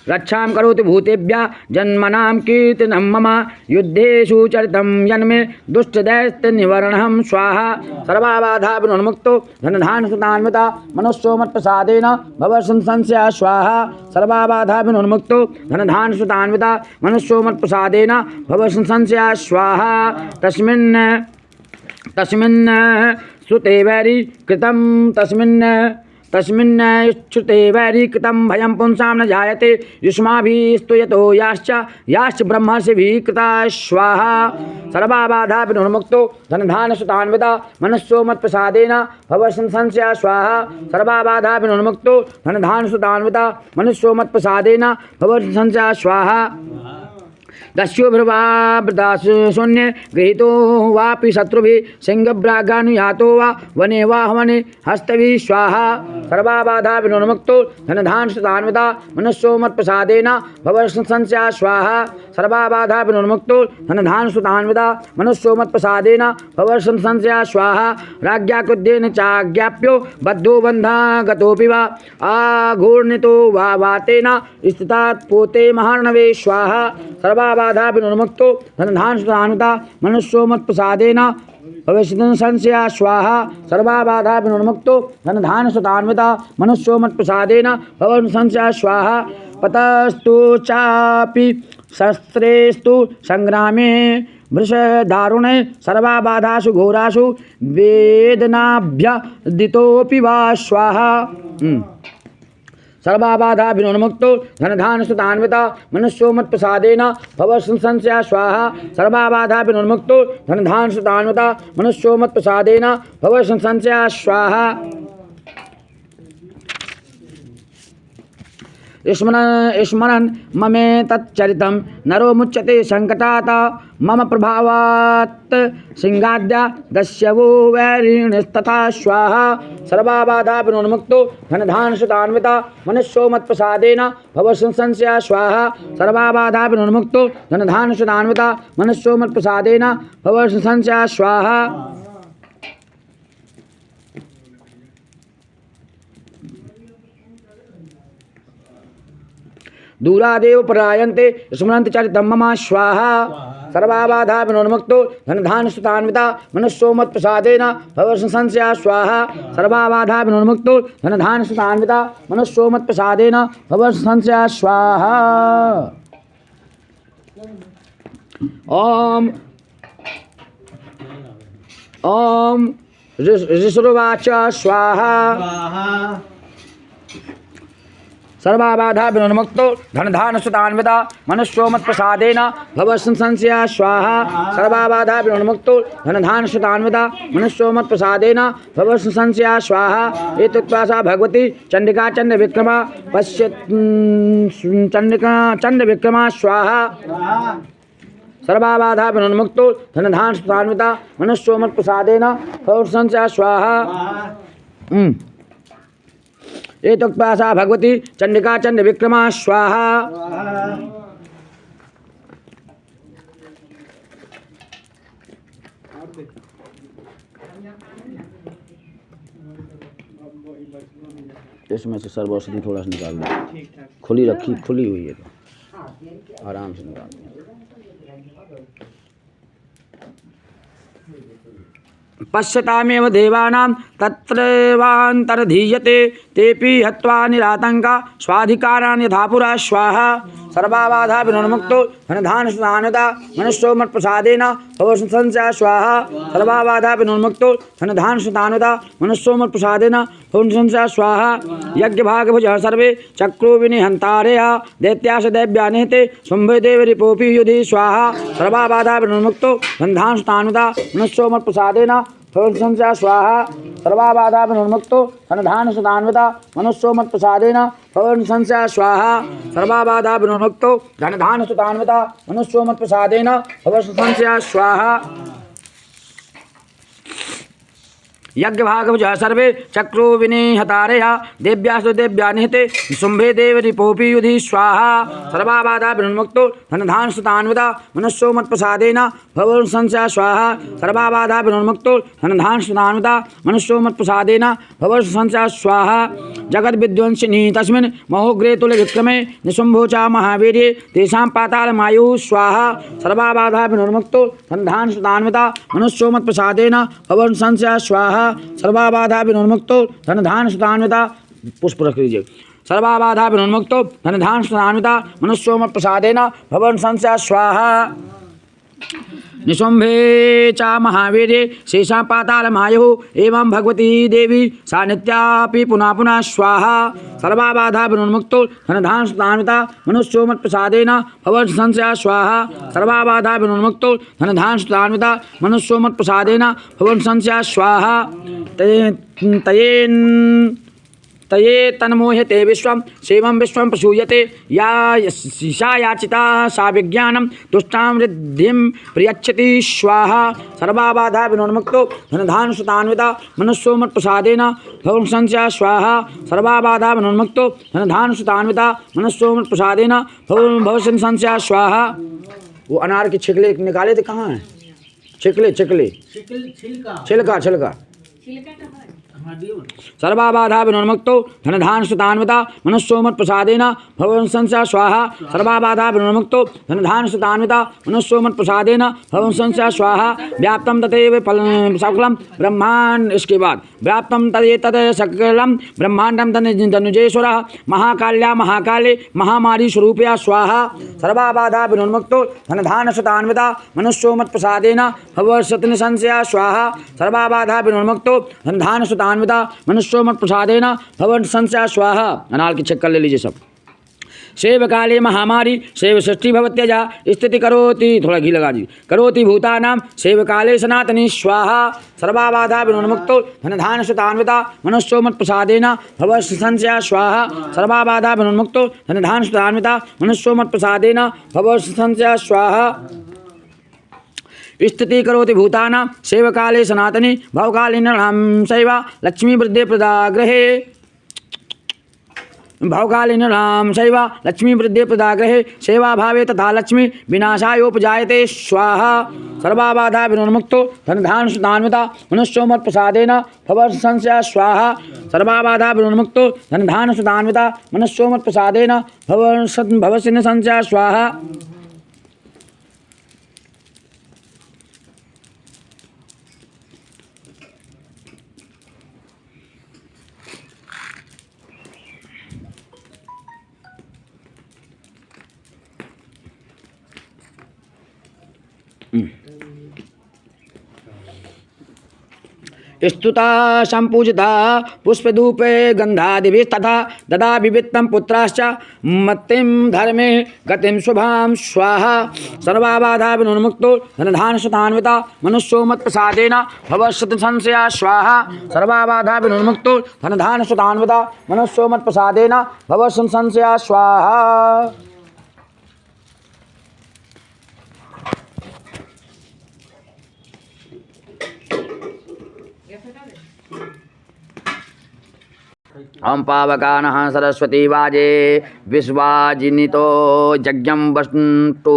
रक्षां करोतु भूतेभ्यः जन्मनां कीर्तनं मम युद्धेषु चरितं यन्मे दुष्ट दैत्य निवारणं स्वाहा। सर्वाबाधा विनुर्मुक्तो धनधान सुतान्विता मनुष्यो मत्प्रसादेन भवसं संशया स्वाहा। सर्वाबाधा विनुर्मुक्तो धनधान सुतान्विता मनुष्यो मत्प्रसादेन भवसं संशया स्वाहा। तस्मिन् श्रुते वैरी कृतं तस्मिन् श्रुते वैरी कृतं भयं पुंसां न जायते युष्माभिस्तु यतो याश्च ब्रह्मर्षिभिः कृता स्वाहा। सर्वाबाधा विनुर्मुक्तो धनधान सुतान्विता मनुष्यो मत्प्रसादेन भवसं संशया स्वाहा। सर्वाबाधा विनुर्मुक्तो धनधान सुतान्विता मनुष्यो मत्प्रसादेन भवसं संशया स्वाहा। दस्योभिर्वावृताशून्ये गृहीतो वापि शत्रुभिः सिंहभ्रागानुयातो वा वने वा हवने हस्तभिः स्वाहा। सर्वाबाधा विनुर्मुक्तो धनधान सुतान्विता मनुष्यो मत्प्रसादेन भवसं संशया स्वाहा। सर्वाबाधा विनुर्मुक्तो धनधान सुतान्विता मनुष्यो मत्प्रसादेन भवसं संशया स्वाहा। राज्ञा क्रुद्धेन चाज्ञाप्यो बद्धो बन्धागतोऽपि वा आघूर्णितो वा वातेन स्थितात् पोते महार्णवे स्वाहा। सर्वाबाधा विनुर्मुक्तो धनधान सुतान्विता मनुष्यो मत्प्रसादेन भवसं संशया स्वाहा। सर्वाबाधा विनुर्मुक्तो धनधान सुतान्विता मनुष्यो मत्प्रसादेन भवसं संशया स्वाहा। पतस्तु चापि शस्त्रेस्तु संग्रामे वृषदारुणे सर्वाबाधासु घोरासु वेदनाभ्यदितोऽपि वा स्वाहा। सर्वाबाधा विनुर्मुक्तो धनधान सुतान्विता मनुष्यो मत्प्रसादेन भवसं संशया स्वाहा। सर्वाबाधा विनुर्मुक्तो धनधान सुतान्विता मनुष्यो मत्प्रसादेन भवसं संशया स्वाहा। स्मरन् ममेतच्चरितं नरो मुच्यते संकटात् मम प्रभावात् सिंहाद्या दस्यवो वैरिणस्तथा स्वाहा। सर्वाबाधा विनुर्मुक्तो धनधान सुतान्विता मनुष्यो मत्प्रसादेन भवसं संशया स्वाहा। सर्वाबाधा विनुर्मुक्तो धनधान सुतान्विता मनुष्यो मत्प्रसादेन भवसं संशया स्वाहा। दूरादेव परायन्ते स्मरन्ति चरितं मम स्वाहा। सर्वाबाधा विनुर्मुक्तो धनधान सुतान्विता मनुष्यो मत्प्रसादेन भवसं संशया स्वाहा। सर्वाबाधा विनुर्मुक्तो धनधान सुतान्विता मनुष्यो मत्प्रसादेन भवसं संशया स्वाहा। ओम ऋषुर्वाच स्वाहा। सर्वाबाधा विनुर्मुक्तो धनधान सुतान्विता मनुष्यो मत्प्रसादेन भवसं संशया स्वाहा। सर्वाबाधा विनुर्मुक्तो धनधान सुतान्विता मनुष्यो मत्प्रसादेन भवसं संशया स्वाहा। एतत्वा सा भगवती चंडिका चंडविक्रमा चंडविक्रमा स्वाहा। सर्वाबाधा विनुर्मुक्तो धनधान सुतान्विता मनुष्यो मत्प्रसादेन भवसं संशया स्वाहा। एतत्वा सा भगवती चंडिका चंडविक्रमा स्वाहा। इसमें से सर्वौषधि थोड़ा सा निकाल दो। खुली रखी, खुली हुई है तो आराम से निकाल दो। पश्यतामेव देवानां तत्रैवान्तर्धीयते तेऽपि हत्वा निरातङ्का स्वाधिकारान् यथा पुरा स्वाहा। सर्वाबाधा विनुर्मुक्तो धनधान सुतान्विता मनुष्यो मत्प्रसादेन भवसं संशया स्वाहा। सर्वाबाधा विनुर्मुक्तो धनधान सुतान्विता मनुष्यो मत्प्रसादेन भवसं संशया स्वाहा। यज्ञभागभुजः सर्वे चक्रो विनिहन्तारयः दैत्याश दैव्या निहते शुम्भे देव रिपोऽपि युधि स्वाहा। सर्वाबाधा विनुर्मुक्तो धनधान सुतान्विता मनुष्यो मत्प्रसादेन भवसं संशया स्वाहा। सर्वाबाधा विनुर्मुक्तो धनधान सुतान्विता मनुष्यो मत्प्रसादेन भवसं संशया स्वाहा। सर्वाबाधा विनुर्मुक्तो धनधान सुतान्विता मनुष्यो मत्प्रसादेन भवसं संशया स्वाहा। यज्ञभागवजः सर्वे चक्रो विनिहतारया देव्यास्तु देव्या निहते शुम्भे देव रिपोऽपि युधि स्वाहा सर्वा बाधा विनुन्मुक्तो धनधान सुतान्विता मनुष्यो मत्प्रसादेन भवन् संस्या स्वाहा सर्वा बाधा विनुन्मुक्तो धनधान सुतान्विता मनुष्यो मत्प्रसादेन भवन् संस्या स्वाहा जगद्विध्वंसिनी तस्मिन् महोग्रे तुल्यविक्रमे निशुम्भो च महावीर्ये तेषां पातालमायुः स्वाहा सर्वा बाधा विनुर्मुक्तो धनधान सुतान्विता मनुष्यो मत्प्रसादेन भवन् संस्या स्वाहा सर्वा बाधा विनुर्मुक्तो धनधान सुतान्विता पुष्प रख लीजिए सर्वा बाधा विनुर्मुक्तो धनधान सुतान्विता मनुष्यो मत्प्रसादेन भवन् संस्या स्वाहा निशुम्भे च महावीर्ये शेषां पातालमायुः एवं भगवती देवी सा नित्यापि पुनः पुनः स्वाहा सर्वा बाधा विनुर्मुक्तो धनधान सुतान्विता मनुष्यो मत्प्रसादेन भवन् संस्या स्वाहा सर्वा बाधा विनुर्मुक्तो धनधान सुतान्विता मनुष्यो मत्प्रसादेन भवन् संस्या स्वाहा तये तन्मोह्यते विश्वं शिवं विश्वं प्रसूयते या सा याचिता सा विज्ञानं तुष्टां रिद्धिं प्रयच्छति स्वाहा सर्वा बाधा विनुर्मुक्तो धनधान सुतान्विता मनुष्यो मत्प्रसादेन भवन् संस्या स्वाहा सर्वा बाधा विनुर्मुक्तो धनधान सुतान्विता मनुष्यो मत्प्रसादेन भवन् संस्या स्वाहा। वो अनार की छिकले निकाले थे कहाँ हैं? छिकले छिकले छिलका छिलका सर्वा बाधा विनुर्मुक्तो धनधान सुतान्विता मनुष्यो मत्प्रसादेन भवन् संस्या स्वाहा सर्वा बाधा विनुर्मुक्तो धनधान सुतान्विता मनुष्यो मत्प्रसादेन भवन् संस्या स्वाहा व्याप्तं तथैव सकलं ब्रह्मांड। इसके बाद व्याप्तं तदेतत् सकलं ब्रह्मांडं तनुजेश्वरः महाकाल्या महाकाले महामारी स्वरूपया स्वाहा सर्वा बाधा विनुर्मुक्तो धनधान सुतान्विता मनुष्यो मत्प्रसादेन भवन् संस्या स्वाहा सर्वा बाधा विनुर्मुक्तो धनधान सुतान्विता मनुष्यो मत्प्रसादेन भवन् संस्या स्वाहा। अनार की चक्कर ले लीजिए सब। शैव काले महामारी शैव सृष्टि भवत्यजा स्थिति करोति थोड़ा घी लगा दी करोति भूतानां शैव काले सनातनी स्वाहा सर्वा बाधा विनुर्मुक्तो धनधान सुतान्विता मनुष्यो मत्प्रसादेन भवन् संस्या स्वाहा सर्वा बाधा विनुर्मुक्तो धनधान सुतान्विता मनुष्यो मत्प्रसादेन भवन् संस्या स्वाहा। स्थिति करोति भूतानां शैव काले सनातनी भवकाले नृणां शैवा लक्ष्मी वृद्धि प्रदा गृहे भवकाले नृणां शैवा लक्ष्मी वृद्धि प्रदा गृहे सेवाभावे तथा लक्ष्मी विनाशायोपजायते स्वाहा सर्वा बाधा विनुर्मुक्तो धनधान सुतान्विता मनुष्यो मत्प्रसादेन भवन् संस्या स्वाहा सर्वा बाधा विनुर्मुक्तो धनधान सुतान्विता मनुष्यो मत्प्रसादेन भवन् संस्या स्वाहा। स्तुता संपूजिता पुष्पधूपे गंधादिभिस्तथा ददा विवित्तं पुत्राश्च मत्तिं धर्मे गतिं शुभां स्वाहा सर्वा बाधा विनुर्मुक्तो धनधान सुतान्विता मनुष्यो मत्प्रसादेन भवन् संस्या स्वाहा सर्वा बाधा विनुर्मुक्तो धनधान सुतान्विता मनुष्यो मत्प्रसादेन भवन् संस्या स्वाहा। हम पावकानः सरस्वती वाजे विश्वाजिनितो यज्ञं वस्तु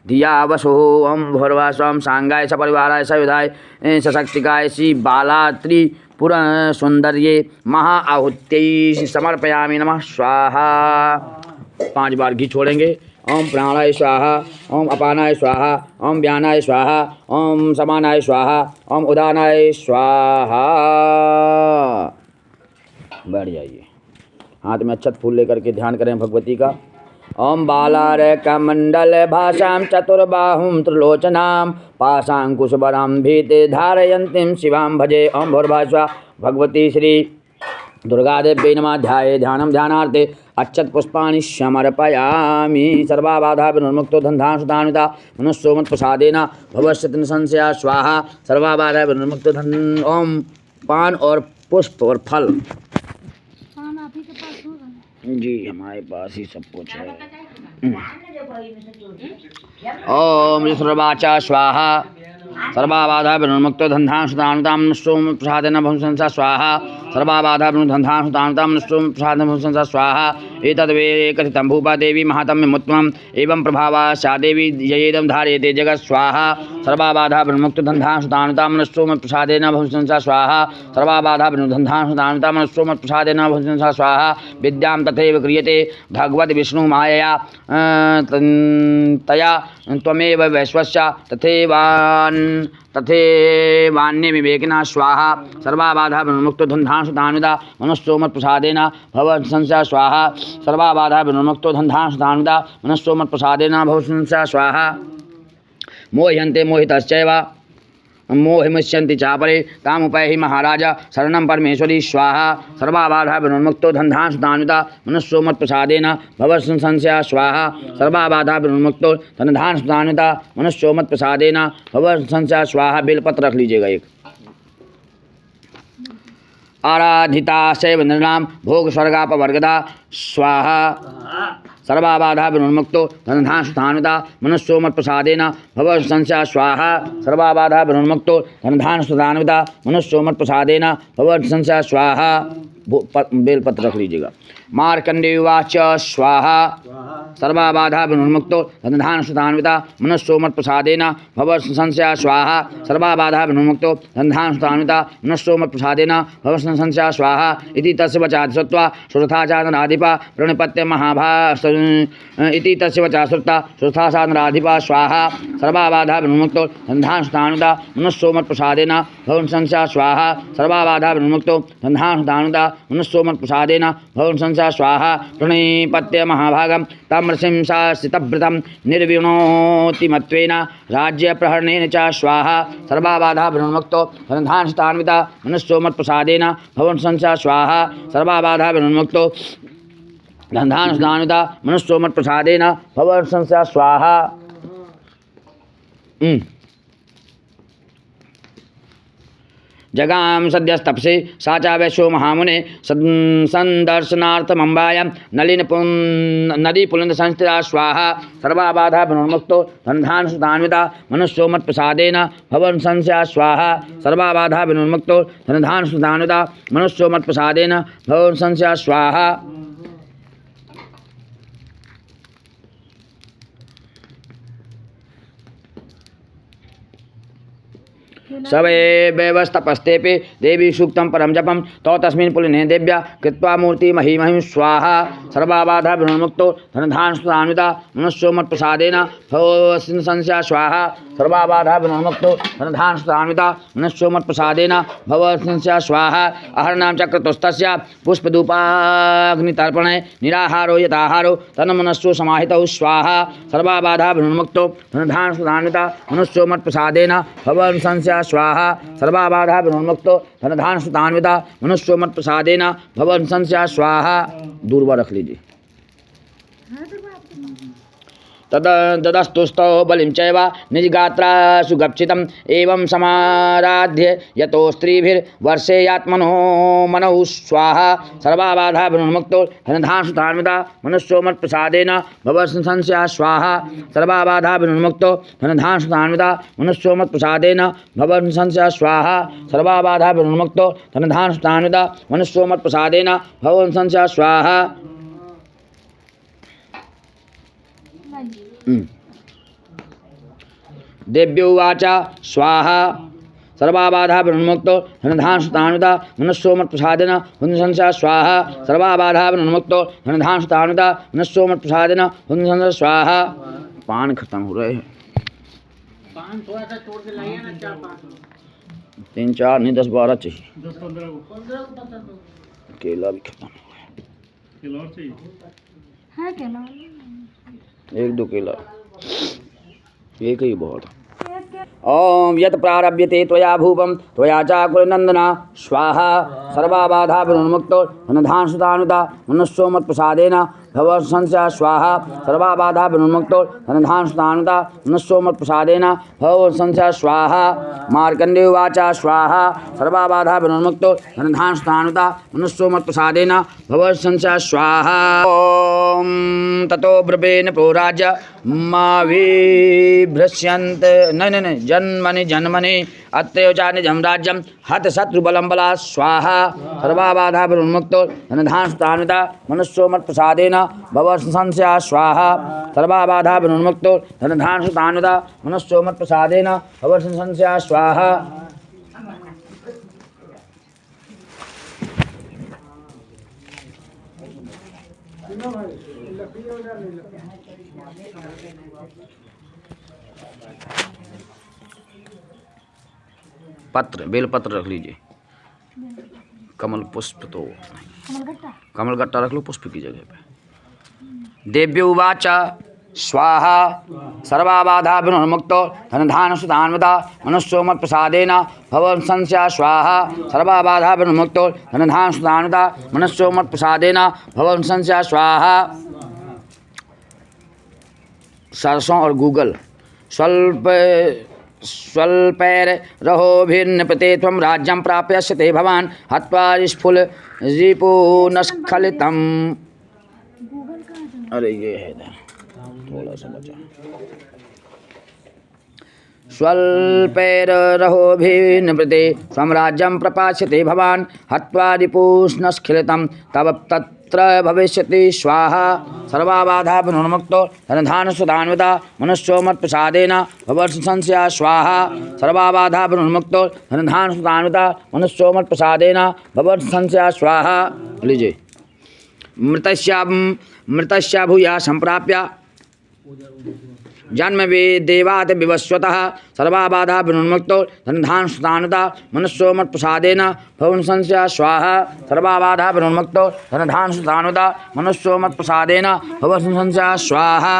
धिया वसु ओम भूर्वा स्वं सांगाय सपरिवाराय सविधाय सशक्तिकाय श्री बाला त्रिपुर सौंदर्ये महा आहुत्यै समर्पयामि नमः स्वाहा। 5 बार घी छोड़ेंगे। ओम प्राणाय स्वाहा ओम अपानाय स्वाहा ओम व्यानाय स्वाहा ओम समानाय स्वाहा ओम उदानाय स्वाहा। बैठ जाइए। हाथ में अक्षत फूल लेकर के ध्यान करें भगवती का। ओम बालारकमंडल भाषां चतुर्बाहुं त्रिलोचनां पाशांकुशबरां भीते धारयन्तीं शिवां भजे। ओम भूर्भुवः भगवती श्री दुर्गादेव्यै नमः। ध्याये ध्यानं ध्यानार्थे अक्षत पुष्पाणि समर्पयामि। सर्वा बाधा विनुर्मुक्तो धनधान सुतान्विता मनुष्यो मत्प्रसादेन भवन् संस्या स्वाहा सर्वा बाधा विनुर्मुक्तो धन। ओम पान और पुष्प और फल आप ही के पास होगा। जी हमारे पास ही सब कुछ है। ओम ऋषभवाचा स्वाहा सर्वाबाधा विनुर्मुक्तो धन्धांशुतानुतां नष्टोम प्रसादेन भवंसंसा स्वाहा सर्वाबाधा विनुर्धन्धांशुतानुतां नष्टोम प्रसादेन भवंसंसा स्वाहा एतद्वे कथितं भूपा देवी महात्म्यमुत्तमम् एवं प्रभावा सा देवी ययेदं धारयते जगत् स्वाहा सर्वाबाधा विनुर्मुक्तो धन्धांशुतानुतां नष्टोम प्रसादेन भवंसंसा स्वाहा सर्वाबाधा विनुर्धन्धांशुतानुतां नष्टोम प्रसादेन भवंसंसा स्वाहा विद्यां तथैव क्रियते भगवद् विष्णु मायया तया त्वमेव वैश्वस्य तथैवान्ये विवेकिना स्वाहा सर्वाबाधा विनुर्मुक्तो धन्धांशुतानुदा मनस्सोमत्प्रसादेन भवंसंसा स्वाहा सर्वाबाधा विनुर्मुक्तो धन्धांशुतानुदा मनस्सोमत्प्रसादेन भवंसंसा स्वाहा मोह्यन्ते मोहितश्चैव मोहिमुच्यन्ति चापरे तामुपैहि महाराज शरणं परमेश्वरी स्वाहा सर्वाबाधा विनुर्मुक्तो धन्धांशुतानुदा मनस्सोमत्प्रसादेन भवंसंसा स्वाहा सर्वाबाधा विनुर्मुक्तो धन्धांशुतानुदा मनस्सोमत्प्रसादेन भवंसंसा स्वाहा। बेलपत्र रख लीजिएगा एक। आराधिता शैव नृणां भोग स्वर्गापवर्गदा स्वाहा सर्वाबाधा विनुर्मुक्तो धनधांशुतानुदा मनस्सोमत्प्रसादेन भवंसंसा स्वाहा सर्वाबाधा विनुर्मुक्तो धनधांशुतानुदा मनस्सोमत्प्रसादेन भवंसंसा स्वाहा। बेलपत्र रख लीजिएगा। मार्कण्डेयुवाच स्वाहा सर्वाबाधा विनुर्मुक्तो धनधांशुतान्विता मनस्सोमत्प्रसादेन भवंसंसा स्वाहा सर्वाबाधा विनुर्मुक्तो धनधांशुतान्विता मनस्सोमत्प्रसादेन भवंसंसा स्वाहा इति तस्य वचा श्रुत्वा श्रुथाचानराधिपा प्रणिपत्य महाभास इति तस्य वचा श्रुत्वा श्रुथाचानराधिपा स्वाहा सर्वाबाधा विनुर्मुक्तो धनधांशुतान्विता मनस्सोमत्प्रसादेन भवंसंसा स्वाहा सर्वाबाधा विनुर्मुक्तो धनधांशुतान्विता मनस्सोमत्प्रसादेन भवंसंसा स्वाहा प्रणिपत्य महाभागं ताम्रसिंसा स्थितव्रतं निर्विणोतिमत्वेन राज्यप्रहरणेन च स्वाहा सर्वाबाधा विनुर्मुक्तो धनधांशुतान्विता मनस्सोमत्प्रसादेन भवंसंसा स्वाहा सर्वाबाधा विनुर्मुक्तो धनधांशुतान्विता मनस्सोमत्प्रसादेन भवंसंसा स्वाहा। जगाम सद्यस्तपसे सा च वैश्यो महामुने संदर्शनार्थमम्बायां नदीपुलिंद संस्थिता स्वाहा सर्वाबाधा विनुर्मुक्तो धनधांशुतान्विता मनस्सोमत्प्रसादेन भवंसंसा स्वाहा सर्वाबाधा विनुर्मुक्तो धनधांशुतान्विता मनस्सोमत्प्रसादेन भवंसंसा स्वाहा। सवे व्यवस्थपस्तेपि देवी सूक्तं परं जपं तौ तस्मिन् पुलिने देव्या कृत्वा मूर्तिमहीमहीं स्वाहा सर्वाबाधा विनुर्मुक्तो धनधांशुतान्विता मनस्सोमत्प्रसादेन भवंसंसा स्वाहा सर्वाबाधा विनुर्मुक्तो धनधांशुतान्विता मनस्सोमत्प्रसादेन भवंसंसा स्वाहा। अहर्णां चक्रतुस्तस्य पुष्पधूपाग्नितर्पणे निराहारो यथाहारो तन्मनस्सु समाहितौ स्वाहा सर्वाबाधा विनुर्मुक्तो धनधांशुतान्विता मनस्सोमत्प्रसादेन भवंसंसा स्वाहा सर्वाबाधा विनुर्मुक्तो धनधांशुतान्विता मनस्सोमत्प्रसादेन भवंसंसा स्वाहा। दूरवा रख लीजिए। तदस्तुस्तौ बलिं चैव निजगात्रासु गप्सितम् एवं समाराध्य यतो स्त्रीभिर्वर्षेयात्मनो मनौ स्वाहा सर्वाबाधा विनुर्मुक्तो धनधांशुतान्विता मनस्सोमत्प्रसादेन भवंसंसा स्वाहा सर्वाबाधा विनुर्मुक्तो धनधांशुतान्विता मनस्सोमत्प्रसादेन भवंसंसा स्वाहा सर्वाबाधा विनुर्मुक्तो धनधांशुतान्विता मनस्सोमत्प्रसादेन भवंसंसा स्वाहा। देव्योवाच स्वाहा सर्वाबाधा विनुर्मुक्तो धनधांशुतान्विता मनस्सोमत्प्रसादेन भवंसंसा स्वाहा सर्वाबाधा विनुर्मुक्तो धनधांशुतान्विता मनस्सोमत्प्रसादेन भवंसंसा स्वाहा। पान खत्म हो रहे हैं। पान थोड़ा सा तोड़ के लाइए ना, 4-5 3 4 नहीं 10 12 चाहिए। 10-15 केला भी खत्म हो गया। किलो और चाहिए है केला 1-2 केला एक ही बहुत। ओम यत् प्रारभ्यते त्वया भूपं त्वया चाकुलनन्दना स्वाहा सर्वाबाधा विनुर्मुक्तो धनधांशुतान्विता मनस्सोमत्प्रसादेन भवसंस्या स्वाहा सर्वा बाधा विनिर्मुक्तो धनधान सुतानुता मनस्सो मत्प्रसादेन भवसंस्या स्वाहा मार्कण्डेय उवाच स्वाहा सर्वा बाधा विनिर्मुक्तो धनधान सुतानुता मनस्सो मत्प्रसादेन भवसंस्या स्वाहा ओम ततो ब्रवेन प्रोराज्य माविभ्रश्यन्त नहीं जन्मनि जन्मनि अत्रैव च निजं राज्यं हत शत्रुबलं बला स्वाहा सर्वा बाधा विनिर्मुक्तो धनधान सुतानुता मनस्सो मत्प्रसादेन भवसंस्या स्वाहा सर्वा बाधा विनिर्मुक्तो धनधान सुतानुता मनस्सो मत्प्रसादेन भवसंस्या स्वाहा पत्र बेलपत्र रख लीजिए कमल पुष्प तो कमल गट्टा रख लो पुष्प की जगह पे देव्य उवाच स्वाहा सर्वा बाधा विनिर्मुक्तो धनधान सुतान्विता मनस्सो मत्प्रसादेन भवसंस्या स्वाहा सर्वा बाधा विनिर्मुक्तो धनधान सुतान्विता मनस्सो मत्प्रसादेन भवसंस्या स्वाहा सरसों और गूगल स्वल्पैरहोभिर्नृपते त्वं राज्यं प्राप्यस्यते भवान् हत्वा स्फुलिरिपुनस्खलितम्। अरे ये है थोड़ा सा बचा स्वल्पैरहोभिर्नृपते त्वं राज्यं प्रपास्यते भवान् हत्वा रिपुनस्खलितं तव तत्र भविष्यति स्वाहा सर्वा बाधा विनिर्मुक्तो धनधान सुतान्विता मनस्सो मत्प्रसादेन भवसंस्या स्वाहा सर्वा बाधा विनिर्मुक्तो धनधान सुतान्विता मनस्सो मत्प्रसादेन भवसंस्या स्वाहा। लीजिए मृतस्या भूया संप्राप्य जन्म देवात् विवस्वतः सर्वा बाधा विनिर्मुक्तो धनधान सुतान्विता मनस्सो मत्प्रसादेन भवसंस्या स्वाहा सर्वा बाधा विनिर्मुक्तो धनधान सुतान्विता मनस्सो मत्प्रसादेन भवसंस्या स्वाहा।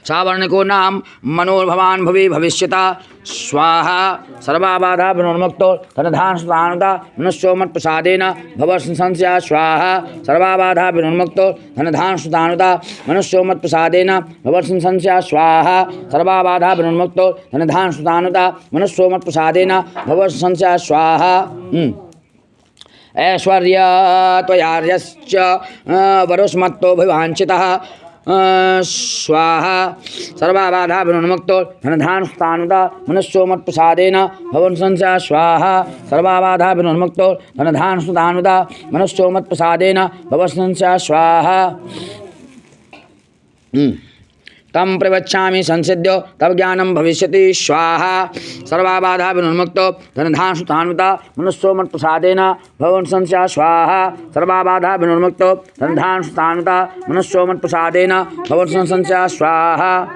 सावर्णिको नाम मनोर्भवान् भुवि भविष्यता स्वाहा सर्वा बाधा विनिर्मुक्तो धनधान सुतान्विता मनस्सो मत्प्रसादेन भवसंस्या स्वाहा सर्वा बाधा विनिर्मुक्तो धनधान सुतान्विता मनस्सो मत्प्रसादेन भवसंस्या स्वाहा सर्वा बाधा विनिर्मुक्तो धनधान सुतान्विता मनस्सो मत्प्रसादेन भवसंस्या स्वाहा। ऐश्वर्य त्वयार्यश्च वरुष्मत्तो विवाञ्छितः स्वाहा सर्वा बाधा विनिर्मुक्तो धनधान सुतान्विता मनस्सो मत्प्रसादेन भवसंस्या स्वाहा सर्वा बाधा विनिर्मुक्तो धनधान सुतान्विता मनस्सो मत्प्रसादेन भवसंस्या स्वाहा। तम प्रवक्ष्यामि संसिद्ध्यो तव ज्ञानं भविष्यति स्वाहा सर्वा बाधा विनिर्मुक्तो धनधान सुतान्विता मनस्सो मत्प्रसादेन भवसंस्या स्वाहा सर्वा बाधा विनिर्मुक्तो धनधान सुतान्विता मनस्सो मत्प्रसादेन भवसंस्या स्वाहा।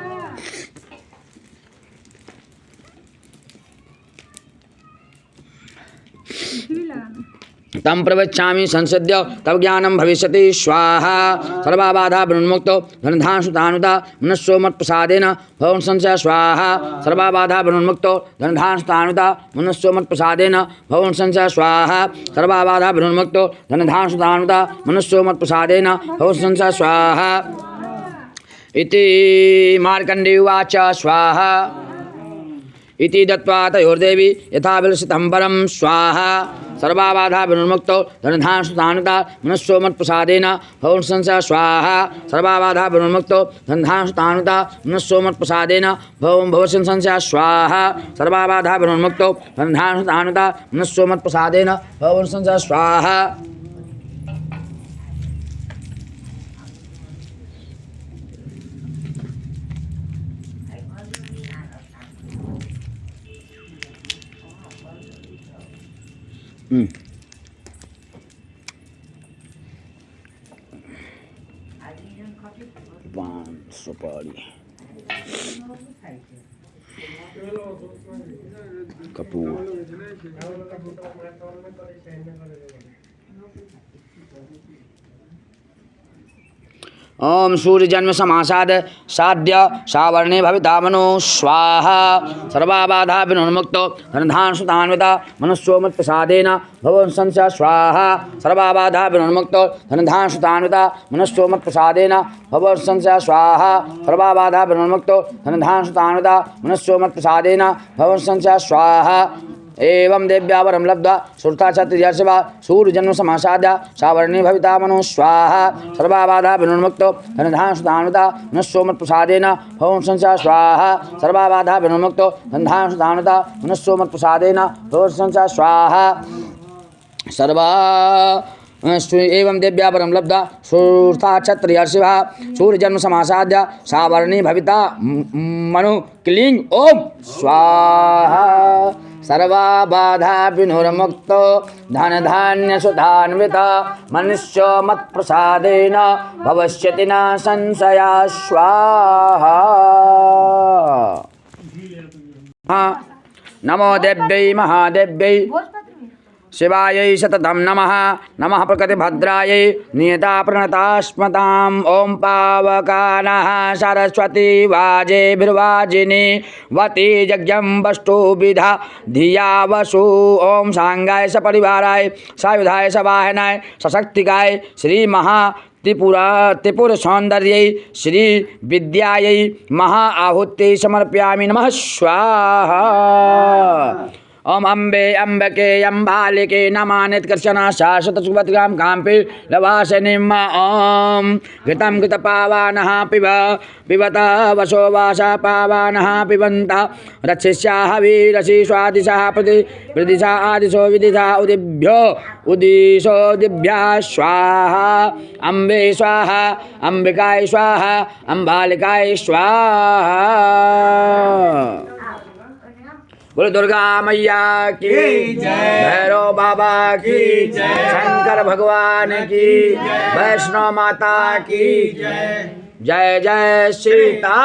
तम प्रवक्ष्यामि संसिद्ध्यो तव ज्ञानं भविष्यति स्वाहा सर्वा बाधा विनिर्मुक्तो धनधान सुतान्विता मनस्सो मत्प्रसादेन भवसंस्या स्वाहा सर्वा बाधा विनिर्मुक्तो धनधान सुतान्विता मनस्सो मत्प्रसादेन भवसंस्या स्वाहा सर्वा बाधा विनिर्मुक्तो धनधान सुतान्विता मनस्सो मत्प्रसादेन भवसंस्या स्वाहा। इति मार्कण्डेय उवाच स्वाहा इति दत्त्वा तयोर्देवी यथा विलसितं वरं स्वाहा सर्वा बाधा विनिर्मुक्तो धनधान सुतान्विता मनस्सो मत्प्रसादेन भवसंस्या स्वाहा सर्वा बाधा विनिर्मुक्तो धनधान सुतान्विता मनस्सो मत्प्रसादेन भवसंस्या स्वाहा सर्वा बाधा विनिर्मुक्तो धनधान सुतान्विता मनस्सो मत्प्रसादेन भवसंस्या स्वाहा। पान सुपारी कपूर ओम सूर्य जन्म समासाद साध्य सावर्णे भविता मनो स्वाहा सर्वाबाधा विनुर्मुक्तो धनधान सुतान्विता मनुष्यो मत प्रसादेन भवन संस्या स्वाहा सर्वाबाधा विनुर्मुक्तो धनधान सुतान्विता मनुष्यो मत प्रसादेन भवन संस्या स्वाहा सर्वाबाधा विनुर्मुक्तो धनधान सुतान्विता मनुष्यो मत प्रसादेन भवन संस्या स्वाहा एवं देव्यावरं लब्ध्वा श्रुता क्षत्रियर्षिवा सूर्यजन्म समासाद्या सावर्णी भविता मनो स्वाहा सर्वाबाधा विनुर्मुक्तो धनधान सुतान्विता मनुष्यो मत्प्रसादेन भवं संस्या स्वाहा सर्वाबाधा विनुर्मुक्तो धनधान सुतान्विता मनुष्यो मत्प्रसादेन भवं संस्या स्वाहा सर्वा एवं देव्यावरं लब्ध्वा श्रुता क्षत्रियर्षिवा सूर्यजन्म समासाद्या सावर्णी भविता मनु क्लीं ओम स्वाहा सर्वाबाधा विनुर्मुक्तो धनधान्य सुधान्विता मनुष्यो मत्प्रसादेन भविष्यति न संशया स्वाहा नमो देव्यै महादेव्यै शिवायै सततं नमः नमः प्रकृतिभद्रायै नियता प्रणतास्मताम् ॐ पावकानः सरस्वती वाजेभिर्वाजिनी वती यज्ञं वस्तुविधा धिया वसु ॐ सांगाय सपरिवाराय सायुधाय सवाहनाय सशक्तिकाय श्री महा त्रिपुर सौंदर्यै श्री विद्यायै महा आहुति समर्पयामि नमः स्वाहा ओम अम्बे अम्बके अम्बालिके नमानित्कर्षणा शाश्वतसुभद्रां काम्पे लवासनिम् ॐ घृतं घृतपावानः पिबत वसो वासा पावानः पिबन्तः रक्षिष्याः वीरसि स्वादिशः प्रदिशा आदिशो विदिशा उदिभ्यो उदिशो दिभ्या स्वाहा अम्बे स्वाहा अम्बिकाय स्वाहा अम्बालिकाय स्वाहा बोलो दुर्गा मैया की जय, भैरव बाबा की जय, शंकर भगवान की वैष्णव माता की जय जय जय सीता